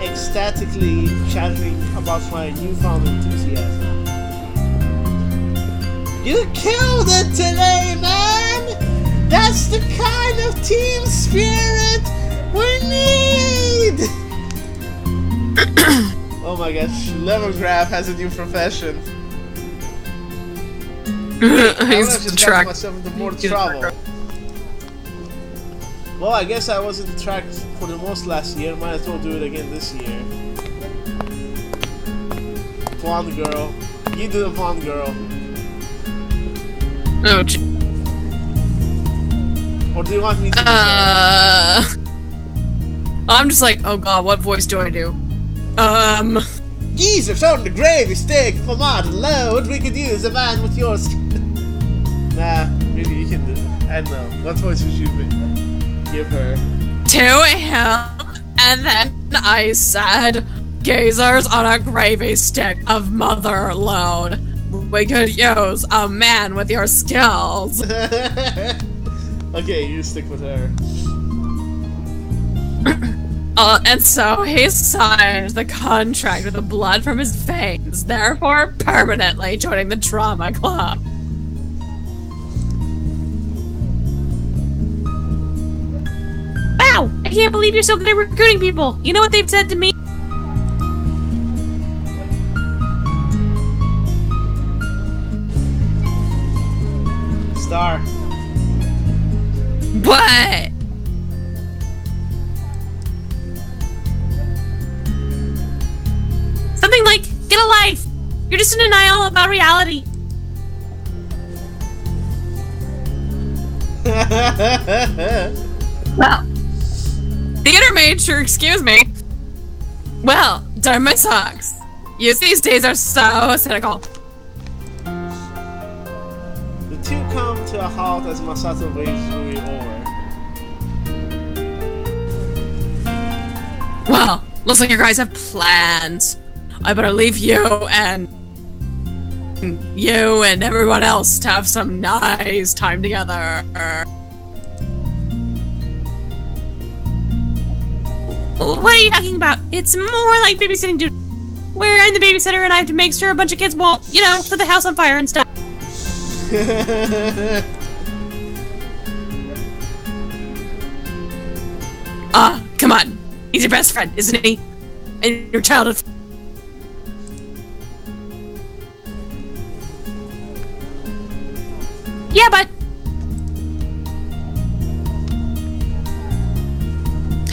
Speaker 1: ecstatically chattering about my newfound enthusiasm. You killed it today, man! That's the kind of team spirit we need! Oh my gosh, Lemongraph has a new profession.
Speaker 2: He's
Speaker 1: just
Speaker 2: track.
Speaker 1: got myself into more trouble. Well, I guess I was in the track for the most last year. Might as well do it again this year. Blonde girl. You do the blonde girl.
Speaker 2: Oh,
Speaker 1: or do you want me to
Speaker 2: I'm just like, oh god, what voice do I do?
Speaker 1: Geezers on the gravy stick for modern load. We could use a man with yours. Nah, maybe you can do it. I don't know. What voice would you give her?
Speaker 2: To him, and then I said, gazers on a gravy stick of mother load. We could use a man with your skills.
Speaker 1: Okay, you stick with her.
Speaker 2: And so he signed the contract with the blood from his veins, therefore permanently joining the drama club.
Speaker 3: Wow! I can't believe you're so good at recruiting people. You know what they've said to me?
Speaker 1: Star.
Speaker 2: What?
Speaker 3: Something like, get a life! You're just in denial about reality.
Speaker 2: Well, theater major, excuse me. Well, darn my socks. Youth these days are so cynical.
Speaker 1: The two come to a halt as Masato waves Rui over.
Speaker 2: Well, looks like you guys have plans. I better leave you and everyone else to have some nice time together.
Speaker 3: What are you talking about? It's more like babysitting duty. Where I'm the babysitter and I have to make sure a bunch of kids won't, set the house on fire and stuff.
Speaker 2: Come on. He's your best friend, isn't he? And your childhood.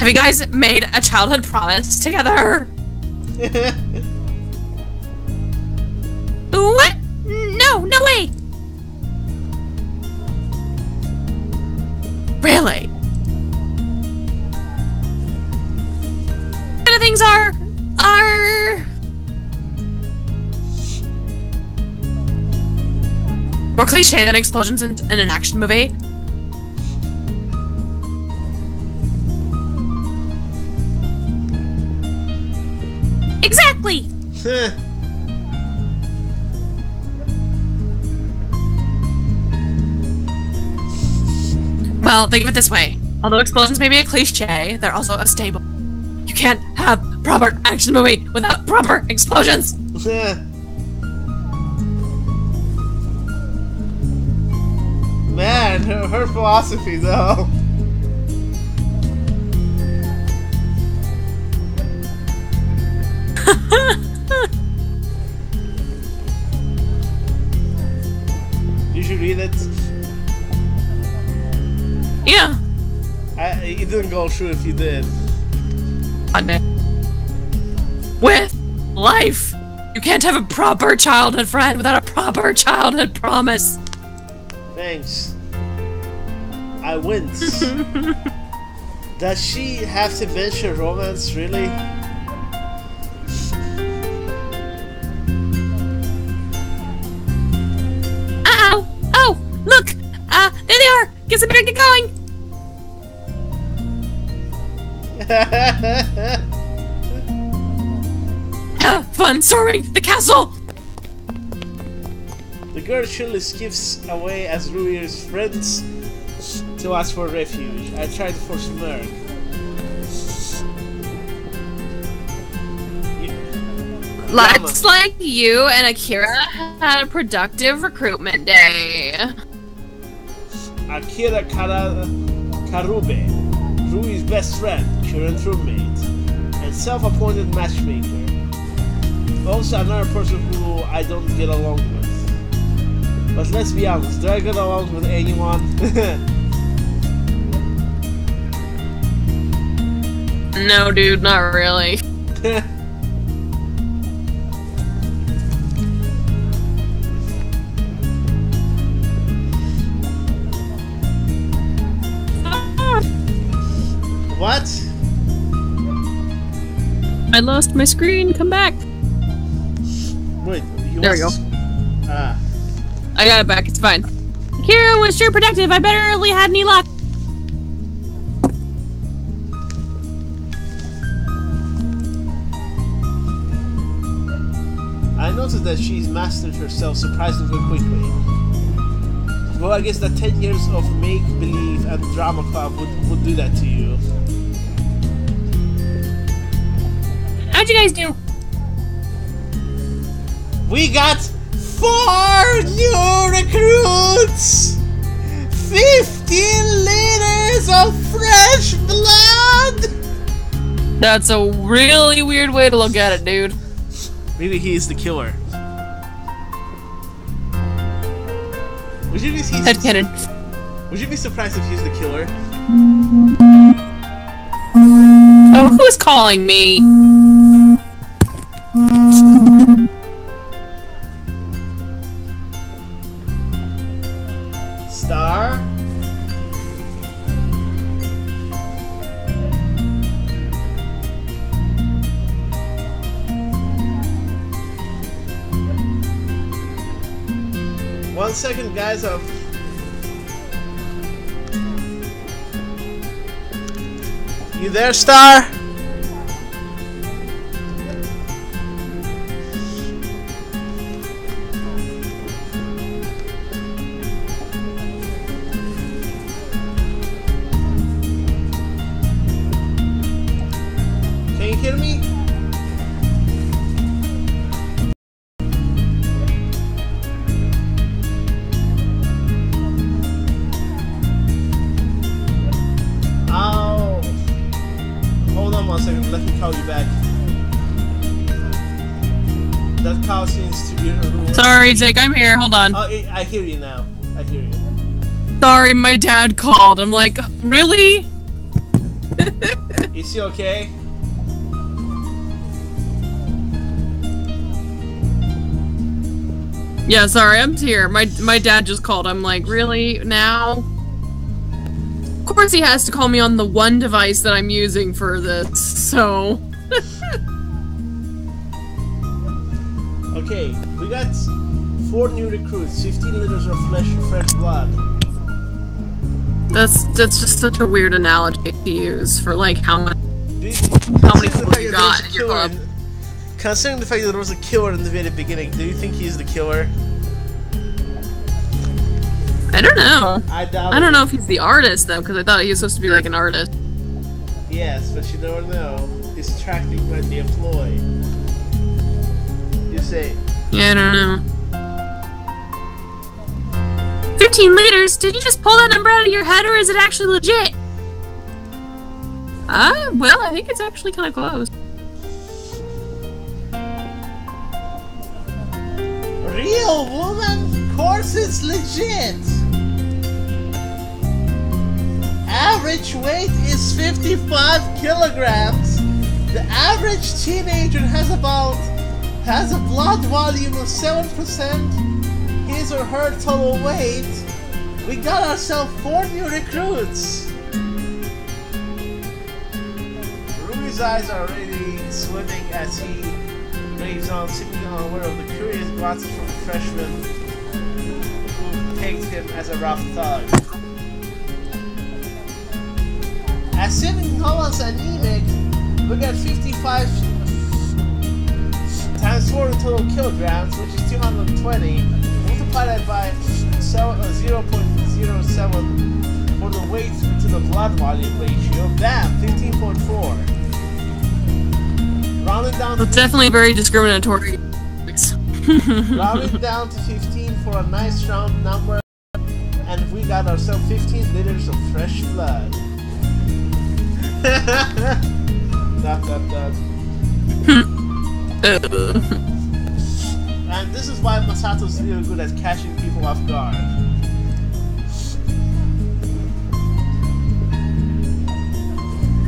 Speaker 3: Have you guys made a childhood promise together? What? No, no way! Really? What kind of things are more cliche than explosions in an action movie? Exactly! Well, think of it this way. Although explosions may be a cliche, they're also unstable. You can't have proper action movie without proper explosions!
Speaker 1: Man, her philosophy though. You should read it.
Speaker 3: Yeah.
Speaker 1: It didn't go through if you did.
Speaker 3: With life, you can't have a proper childhood friend without a proper childhood promise.
Speaker 1: Thanks. I wince. Does she have to venture romance, really?
Speaker 3: Uh-oh! Oh, look! There they are! Guess I better get going! Have fun storming the castle!
Speaker 1: The girl surely skips away as Ruir's friends to ask for refuge. I tried for smirk.
Speaker 2: Looks like you and Akira had a productive recruitment day.
Speaker 1: Akira Karube, Rui's best friend, current roommate, and self-appointed matchmaker. Also another person who I don't get along with. But let's be honest, do I get along with anyone?
Speaker 2: No, dude, not really.
Speaker 1: What?
Speaker 3: I lost my screen, come back.
Speaker 1: Wait,
Speaker 3: There we go.
Speaker 1: Ah.
Speaker 3: I got it back, it's fine. Kira was sure productive, I barely had any luck.
Speaker 1: I noticed that she's mastered herself surprisingly quickly. Well, I guess that 10 years of make-believe and drama club would do that to you.
Speaker 3: How'd you guys do?
Speaker 1: We got 4 new recruits! 15 liters of fresh blood!
Speaker 2: That's a really weird way to look at it, dude.
Speaker 1: Maybe he is the killer. Would you be Would you be surprised if he's the killer?
Speaker 2: Oh, who's calling me?
Speaker 1: Star? One second, guys. You there, Star? Can you hear me? One second, let me call you back. That call seems to be a rule.
Speaker 2: Sorry, Jake, I'm here. Hold on.
Speaker 1: Oh, I hear you now. I hear you.
Speaker 2: Sorry, my dad called. I'm like, really?
Speaker 1: Is he okay?
Speaker 2: Yeah, sorry, I'm here. My dad just called. I'm like, really? Now? Of course he has to call me on the one device that I'm using for this, so...
Speaker 1: Okay, we got 4 new recruits, 15 liters of fresh blood.
Speaker 2: That's just such a weird analogy to use for like how many people you got in your club.
Speaker 1: Considering the fact that there was a killer in the very beginning, do you think he's the killer?
Speaker 2: I don't know.
Speaker 1: I doubt
Speaker 2: I don't know if he's the artist though, because I thought he was supposed to be like an artist.
Speaker 1: Yes, but you never know. He's attracting when they employ. You say.
Speaker 2: Yeah, I don't know.
Speaker 3: 15 liters? Did you just pull that number out of your head, or is it actually legit?
Speaker 2: Well, I think it's actually kind of close.
Speaker 1: Real woman? Of course it's legit! Average weight is 55 kilograms. The average teenager has a blood volume of 7%. His or her total weight. We got ourselves 4 new recruits. Ruby's eyes are already swimming as he raves on, seemingly unaware of the curious glances from the freshmen who pegged him as a rough thug. Assuming no one's anemic, we got 55 times 4 in total kilograms, which is 220. Multiplied by 0.07 for the weight to the blood volume ratio. Bam! 15.4. Rounding down to...
Speaker 2: It's definitely very discriminatory.
Speaker 1: Rounding down to 15 for a nice round number. And we got ourselves 15 liters of fresh blood. Dot. And this is why Masato's really good at catching people off guard.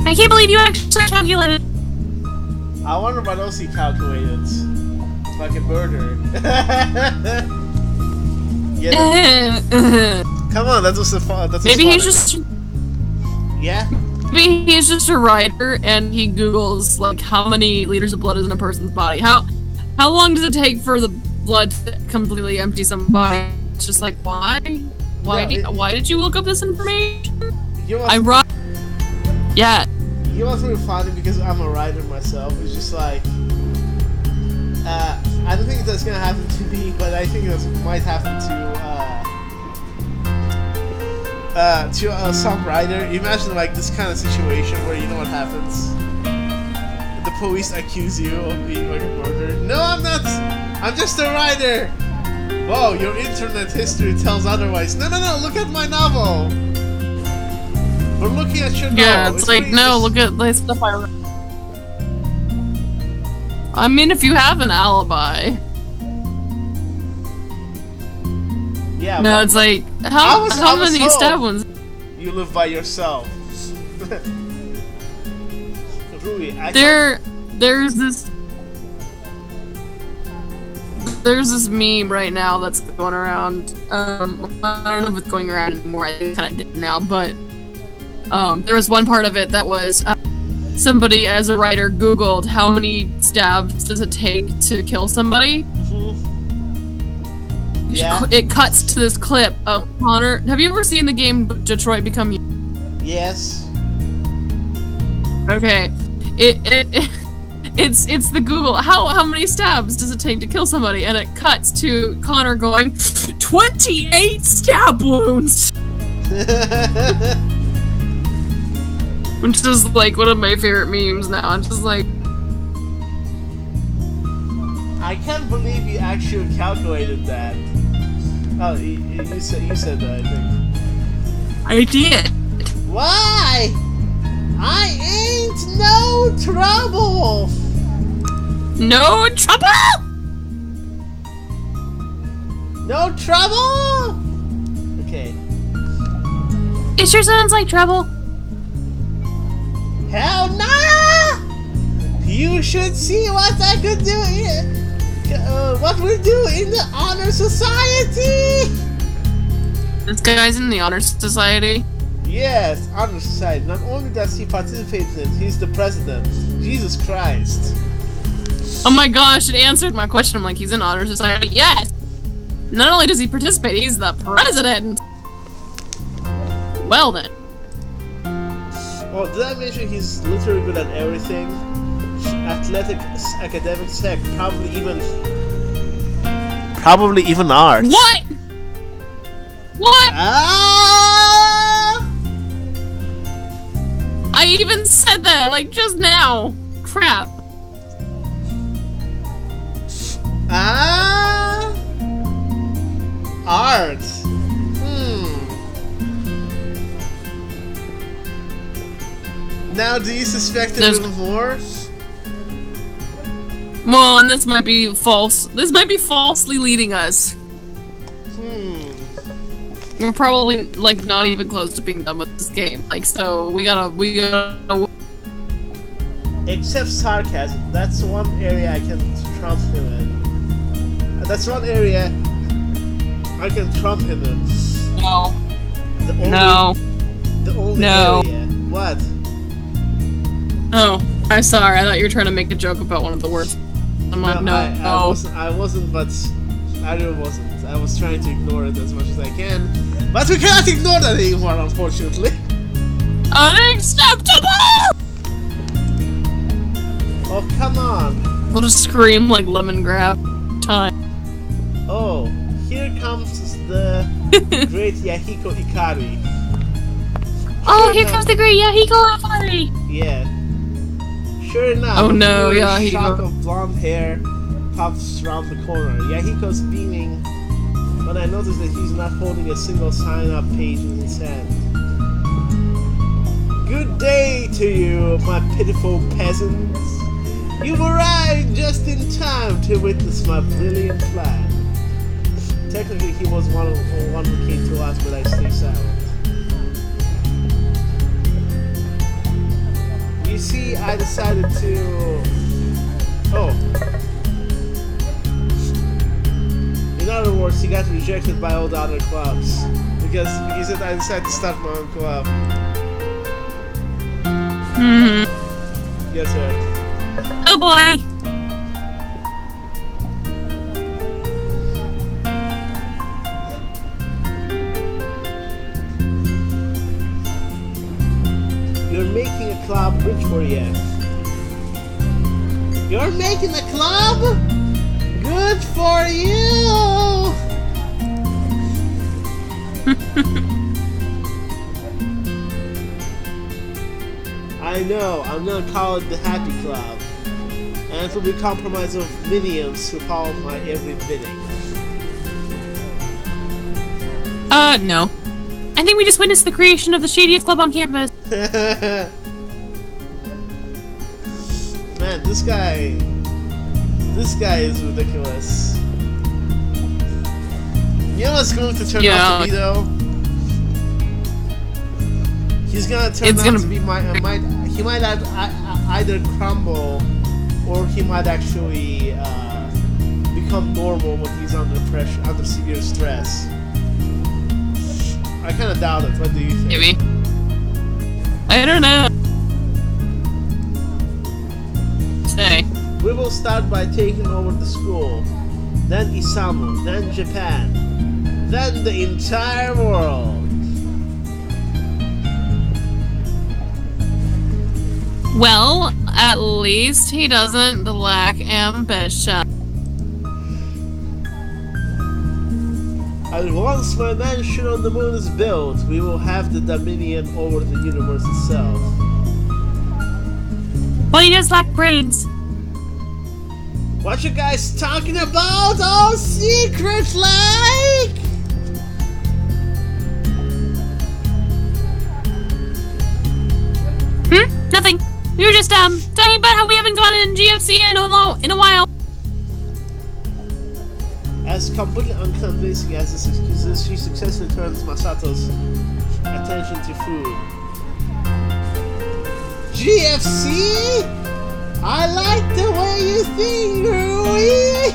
Speaker 3: I can't believe you actually calculated.
Speaker 1: I wonder what else he calculated. Like a murder. Yeah. Come on, that was the fun.
Speaker 2: Maybe he's just.
Speaker 1: Yeah.
Speaker 2: Maybe he's just a writer, and he Googles like how many liters of blood is in a person's body. How long does it take for the blood to completely empty somebody? It's just like, why? Why did you look up this information? I wrote. Yeah.
Speaker 1: You know what's really funny, because I'm a writer myself. It's just like, I don't think that's gonna happen to me, but I think that might happen to some writer. Imagine like this kind of situation where you know what happens. The police accuse you of being like a murderer. No, I'm not. I'm just a writer. Whoa, your internet history tells otherwise. No, look at my novel. We're looking at your novel.
Speaker 2: Yeah, it's like, no, look at the stuff I wrote. I mean, if you have an alibi.
Speaker 1: Yeah.
Speaker 2: No, it's like, how many stab wounds?
Speaker 1: You live by yourself. Rui,
Speaker 2: There's this meme right now that's going around. I don't know if it's going around anymore. I kind of did now, but there was one part of it that was somebody, as a writer, Googled how many stabs does it take to kill somebody.
Speaker 1: Yeah.
Speaker 2: It cuts to this clip of Connor. Have you ever seen the game Detroit Become Human?
Speaker 1: Yes.
Speaker 2: Okay. It's the Google. How many stabs does it take to kill somebody? And it cuts to Connor going, 28 stab wounds! Which is like one of my favorite memes now. I'm just like,
Speaker 1: I can't believe you actually calculated that. Oh, you said that, I think.
Speaker 2: I did.
Speaker 1: Why? I ain't no trouble.
Speaker 2: No trouble?
Speaker 1: No trouble? Okay.
Speaker 3: It sure sounds like trouble.
Speaker 1: Hell nah! You should see what I could do what we do in the honor society!
Speaker 2: This guy's in the honor society?
Speaker 1: Yes, honor society. Not only does he participate in it, he's the president. Jesus Christ.
Speaker 2: Oh my gosh, it answered my question. I'm like, he's in honor society? Yes! Not only does he participate, he's the president! Well then.
Speaker 1: Oh, did I mention he's literally good at everything? Athletics, academics, tech, probably even art.
Speaker 2: What? What?
Speaker 1: Ah!
Speaker 2: I even said that, like, just now. Crap.
Speaker 1: Ah! Art. Now do you suspect it even more?
Speaker 2: Well, and this might be false. This might be falsely leading us. We're probably, like, not even close to being done with this game. Like, so, we gotta...
Speaker 1: Except sarcasm. That's one area I can trump him in. That's one area I can trump him in.
Speaker 2: No.
Speaker 1: The only area. What?
Speaker 2: Oh, I'm sorry. I thought you were trying to make a joke about one of the words. I'm like, no.
Speaker 1: I wasn't, but I really wasn't. I was trying to ignore it as much as I can. But we cannot ignore that anymore, unfortunately.
Speaker 2: Unacceptable!
Speaker 1: Oh, come on.
Speaker 2: We'll just scream like lemon grab time.
Speaker 1: Oh, here comes the great Yahiko Ikari.
Speaker 3: Oh, here comes the great Yahiko Ikari!
Speaker 1: Yeah. Sure enough,
Speaker 2: oh no,
Speaker 1: a
Speaker 2: Yahiko.
Speaker 1: shock of blonde hair pops around the corner. Yahiko's beaming when I notice that he's not holding a single sign-up page in his hand. Good day to you, my pitiful peasants. You've arrived just in time to witness my brilliant plan. Technically, he was one who came to us, but I stay silent. You see, I decided to... Oh. In other words, he got rejected by all the other clubs. Because he said I decided to start my own club. Yes, sir.
Speaker 3: Oh boy!
Speaker 1: You're making a club, which for you? You're making a club? Good for you! I know, I'm gonna call it the Happy Club. And it will be compromised of minions who follow my every bidding.
Speaker 3: No. I think we just witnessed the creation of the shadiest club on campus.
Speaker 1: Man, this guy is ridiculous. You know what's going to turn out to be though? He's gonna turn out to be he might either crumble or he might actually become normal when he's under pressure, under severe stress. I kind of doubt it. What do you think?
Speaker 2: Maybe. I don't know. Say.
Speaker 1: We will start by taking over the school, then Isamu, then Japan, then the entire world.
Speaker 2: Well, at least he doesn't lack ambition.
Speaker 1: And once my mansion on the moon is built, we will have the dominion over the universe itself.
Speaker 3: Well, he does lack brains.
Speaker 1: What you guys talking about? All secret like?
Speaker 3: Nothing. We were just, talking about how we haven't gone in GFC in a while.
Speaker 1: As completely unconvincing as this is, she successfully turns Masato's attention to food. GFC? I like the way you think, Rui.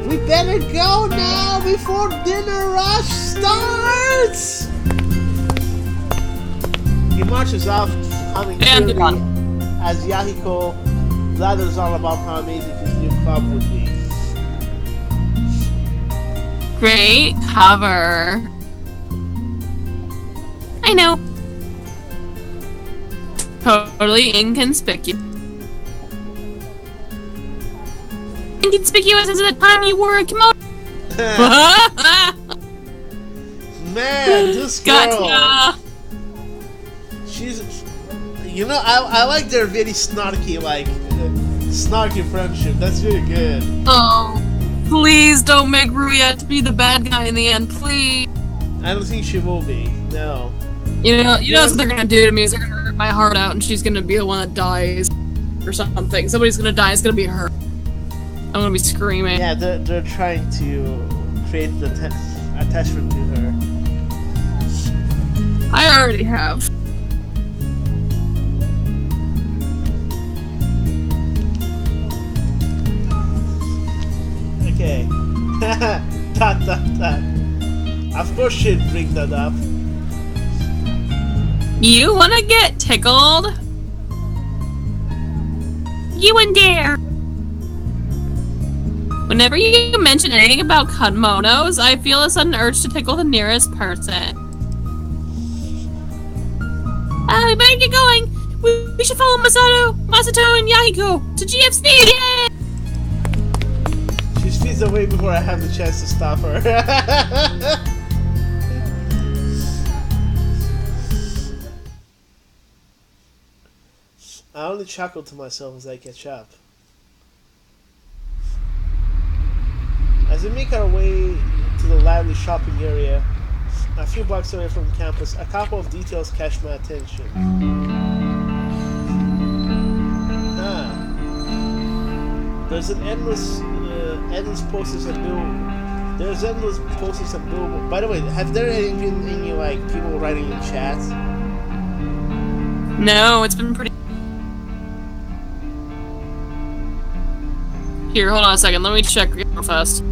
Speaker 1: We better go now before dinner rush starts. He marches off, humming cheerily as Yahiko blathers all about how amazing his new club would be.
Speaker 2: Great cover.
Speaker 3: I know.
Speaker 2: Totally inconspicuous.
Speaker 3: Inconspicuous as the time you wore a kimono.
Speaker 1: Man, this girl.
Speaker 2: Gotcha.
Speaker 1: She's, you know, I like their very snarky, snarky friendship. That's really good.
Speaker 2: Oh, please don't make Rui out to be the bad guy in the end, please.
Speaker 1: I don't think she will be. No.
Speaker 2: You know what they're gonna do to me is they're gonna rip my heart out, and she's gonna be the one that dies, or something. Somebody's gonna die. It's gonna be her. I'm gonna be screaming.
Speaker 1: Yeah, they're trying to create the attachment to her.
Speaker 2: I already have.
Speaker 1: Okay. Dot. Of course she'd bring that up.
Speaker 2: You wanna get tickled?
Speaker 3: You and dare.
Speaker 2: Whenever you mention anything about kimonos, I feel a sudden urge to tickle the nearest person.
Speaker 3: We better get going. We should follow Masato, and Yahiko to GFC. Yay!
Speaker 1: She speeds away before I have the chance to stop her. I only chuckle to myself as I catch up. As we make our way to the lively shopping area, a few blocks away from campus, a couple of details catch my attention. There's an endless posters and There's endless posters and billboards. By the way, have there been any people writing in chat?
Speaker 2: No, it's been pretty. Here, hold on a second. Let me check real fast.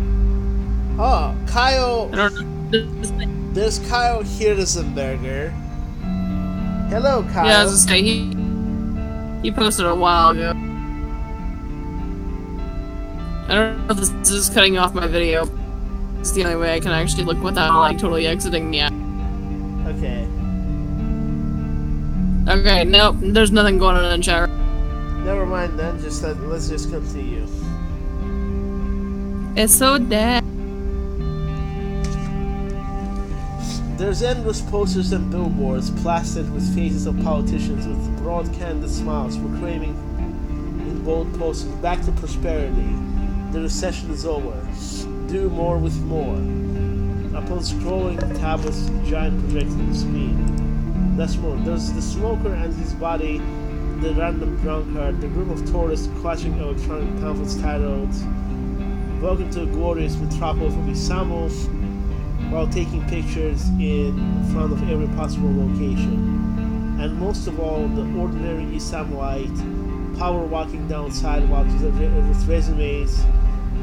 Speaker 1: Oh, Kyle.
Speaker 2: I don't know.
Speaker 1: There's Kyle Hirzenberger. Hello, Kyle.
Speaker 2: Yeah, I was gonna say he posted a while ago. I don't know if this is cutting off my video. It's the only way I can actually look without totally exiting the app.
Speaker 1: Okay.
Speaker 2: Okay, nope. There's nothing going on in chat.
Speaker 1: Never mind then. Let's just continue.
Speaker 2: It's so dead.
Speaker 1: There's endless posters and billboards plastered with faces of politicians with broad candid smiles proclaiming in bold posters, "Back to prosperity. The recession is over. Do more with more." Upon scrolling the tab with giant projecting screen. That's more. There's the smoker and his body, the random drunkard, the group of tourists clutching electronic pamphlets titled "Welcome to the glorious metropolis of Isamu," while taking pictures in front of every possible location. And most of all, the ordinary Isamuite power walking down sidewalks with resumes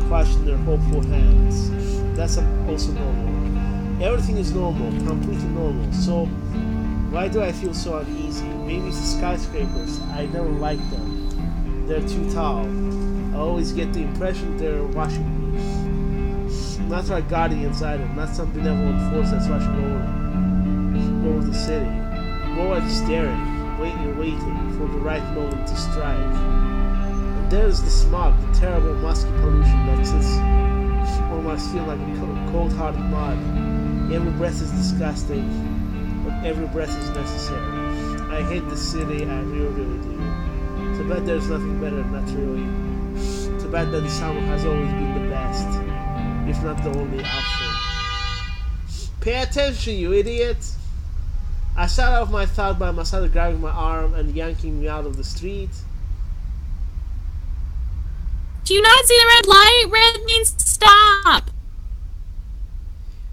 Speaker 1: clutched in their hopeful hands. That's also normal. Everything is normal, completely normal. So why do I feel so uneasy? Maybe it's the skyscrapers. I never liked them. They're too tall. I always get the impression they're watching me. Not like guardians either, not some benevolent force that's watching over the city. More like staring, waiting for the right moment to strike. And there's the smog, the terrible musky pollution that sits on my skin like a cold-hearted mud. Every breath is disgusting, but every breath is necessary. I hate the city, I really, really do. Too bad there's nothing better, not really. Too bad that the summer has always been the best, if not the only option. Pay attention, you idiot! I shot off my thought by Masato grabbing my arm and yanking me out of the street.
Speaker 3: Do you not see the red light? Red means stop!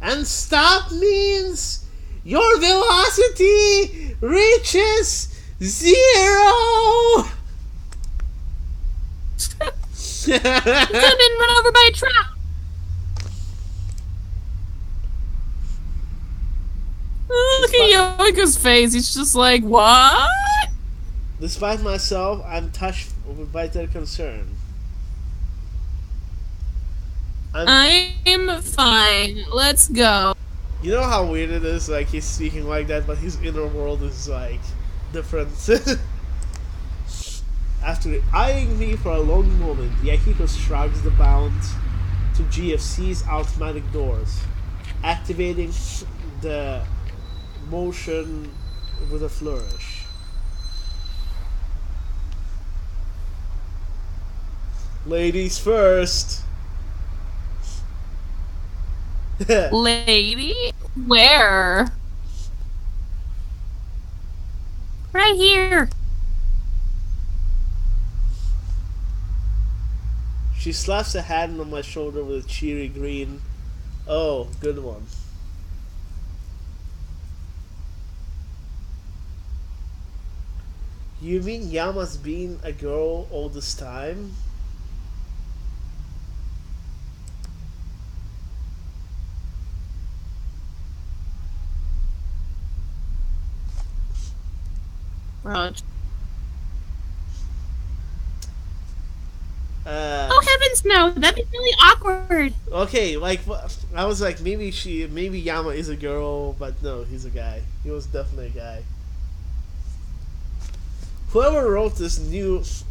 Speaker 1: And stop means your velocity reaches 0!
Speaker 3: Could have been run over by a truck. Look at Yoiko's face. He's just like, what?
Speaker 1: Despite myself, I'm touched by their concern.
Speaker 3: I'm fine. Let's go.
Speaker 1: You know how weird it is? Like, he's speaking like that, but his inner world is, like, different. After eyeing me for a long moment, Yahiko shrugs the bound to GFC's automatic doors, activating the motion with a flourish. Ladies first!
Speaker 3: Lady? Where? Right here.
Speaker 1: She slaps a hand on my shoulder with a cheery grin. Oh, good one. You mean Yama's been a girl all this time?
Speaker 3: Right.
Speaker 1: Oh
Speaker 3: heavens no! That'd be really awkward.
Speaker 1: Okay, like I was like, maybe Yama is a girl, but no, he's a guy. He was definitely a guy. Whoever wrote this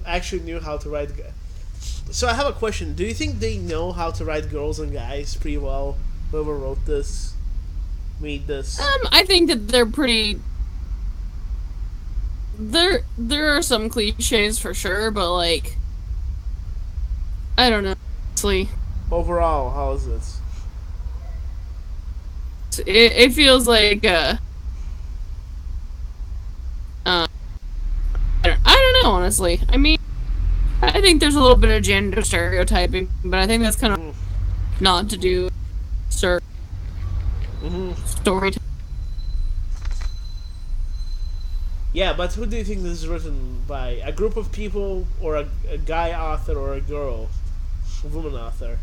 Speaker 1: actually knew how to write. So I have a question. Do you think they know how to write girls and guys pretty well? Whoever wrote this, made this.
Speaker 3: I think that they're pretty. There are some cliches for sure, but like, I don't know. Honestly,
Speaker 1: overall, how is it?
Speaker 3: It feels like I don't know, honestly. I mean, I think there's a little bit of gender stereotyping, but I think that's kind of not to do with storytelling.
Speaker 1: Yeah, but who do you think this is written by? A group of people, or a guy author, or a girl, a woman author?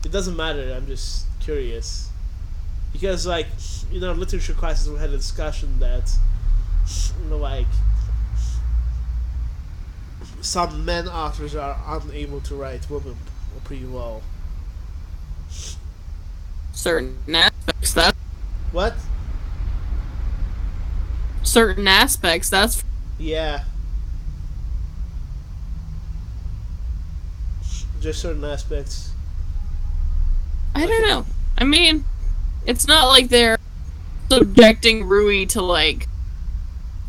Speaker 1: It doesn't matter, I'm just curious. Because, like, you know, literature classes we had a discussion that, you know, like, some men authors are unable to write women pretty well.
Speaker 3: Certain aspects, that.
Speaker 1: What?
Speaker 3: Certain aspects, that's.
Speaker 1: Yeah. Just certain aspects.
Speaker 3: I don't know. I mean, it's not like they're subjecting Rui to, like,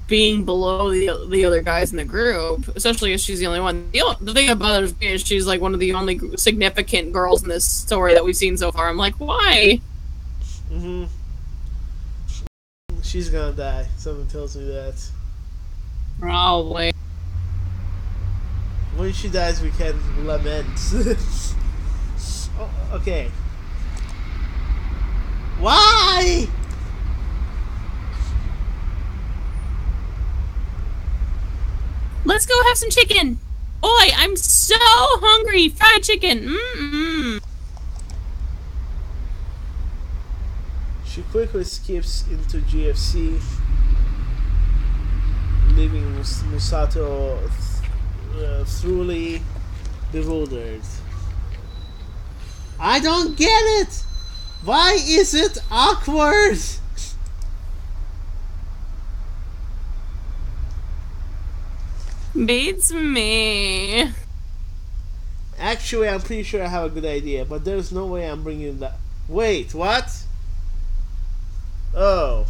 Speaker 3: being below the other guys in the group, especially if she's the only one. The thing that bothers me is she's, like, one of the only significant girls in this story that we've seen so far. I'm like, why?
Speaker 1: She's gonna die. Someone tells me that.
Speaker 3: Probably.
Speaker 1: When she dies, we can lament. Oh, okay. Why?
Speaker 3: Let's go have some chicken. Boy, I'm so hungry. Fried chicken.
Speaker 1: She quickly skips into GFC, leaving Musato thoroughly bewildered. I don't get it! Why is it awkward?
Speaker 3: Beats me.
Speaker 1: Actually, I'm pretty sure I have a good idea, but there's no way I'm bringing that. Wait, what? Oh.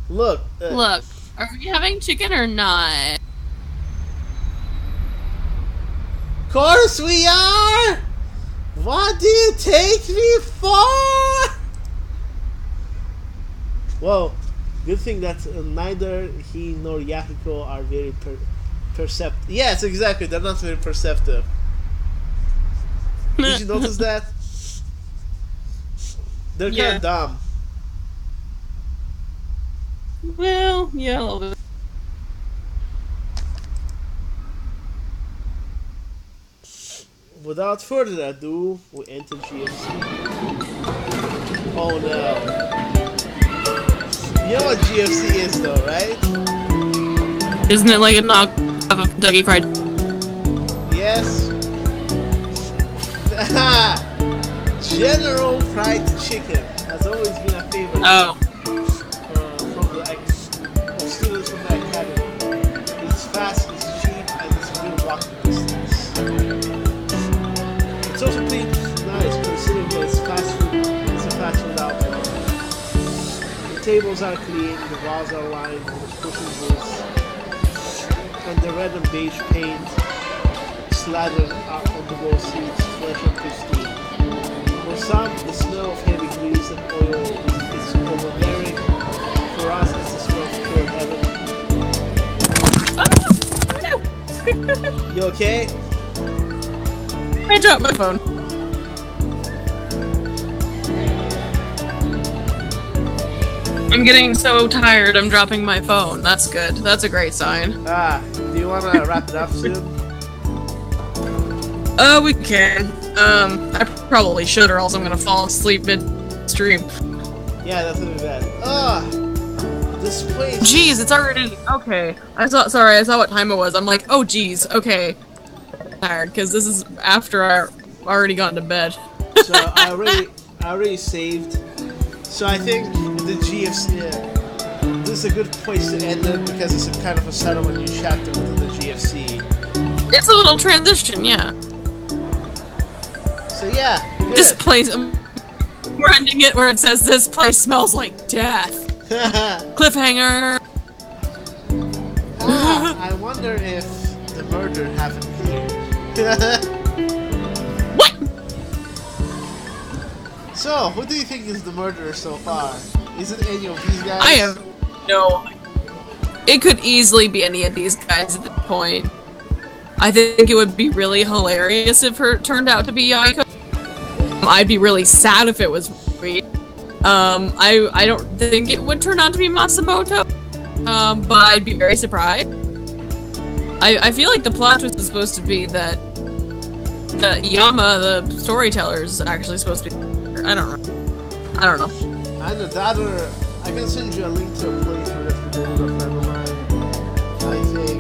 Speaker 1: Look.
Speaker 3: Look, are we having chicken or not?
Speaker 1: Of course we are! What do you take me for? Whoa. Good thing that neither he nor Yahiko are very perceptive. Yes, exactly. They're not very perceptive. Did you notice that? They're kind of dumb.
Speaker 3: Well, yeah, a little bit.
Speaker 1: Without further ado, we enter GFC. Oh no. You know what GFC is though, right?
Speaker 3: Isn't it like a knock of Kentucky Fried?
Speaker 1: Yes. General Fried Chicken has always been a favorite
Speaker 3: Oh.
Speaker 1: from the students from the academy. It's fast, it's cheap, and it's a real walking distance. It's also pretty nice considering that it's fast food. It's a fast food outlet. The tables are clean, the walls are lined with cushion booths, and the red and beige paint slathered up on the wall seats, fresh and pristine. For some, the smell of heavy grease and oil is overbearing. For us, it's the smell of pure heaven. You okay?
Speaker 3: I dropped my phone. I'm getting so tired, I'm dropping my phone. That's good. That's a great sign.
Speaker 1: Do you want to wrap it up soon?
Speaker 3: We can. I probably should, or else I'm gonna fall asleep mid-stream.
Speaker 1: Yeah, that's gonna be bad. This place.
Speaker 3: Jeez, it's already okay. I saw what time it was. I'm like, oh jeez, okay. I'm tired, because this is after I already gotten to bed.
Speaker 1: So I already saved. So I think the GFC. This is a good place to end it because it's a kind of a setup when you chapter within the GFC.
Speaker 3: It's a little transition, yeah.
Speaker 1: So yeah, good.
Speaker 3: This place, we're ending it where it says this place smells like death. Cliffhanger.
Speaker 1: I wonder if the murder happened here.
Speaker 3: What?
Speaker 1: So, who do you think is the murderer so far? Is it any of these guys?
Speaker 3: I have no. It could easily be any of these guys at this point. I think it would be really hilarious if it turned out to be Yaiko. I'd be really sad if it was Rui. I don't think it would turn out to be Matsumoto. But I'd be very surprised. I feel like the plot twist is supposed to be that Yama, the storyteller, is actually supposed to be. I don't know.
Speaker 1: Either that or I can send you a link to a playthrough that we did with a friend of mine. I think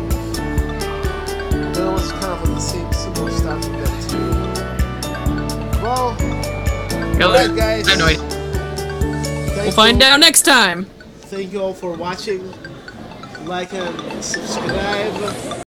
Speaker 1: that was kind of the same similar stuff we got too. Well, alright guys.
Speaker 3: I have no idea. We'll find out next time.
Speaker 1: Thank you all for watching. Like and subscribe.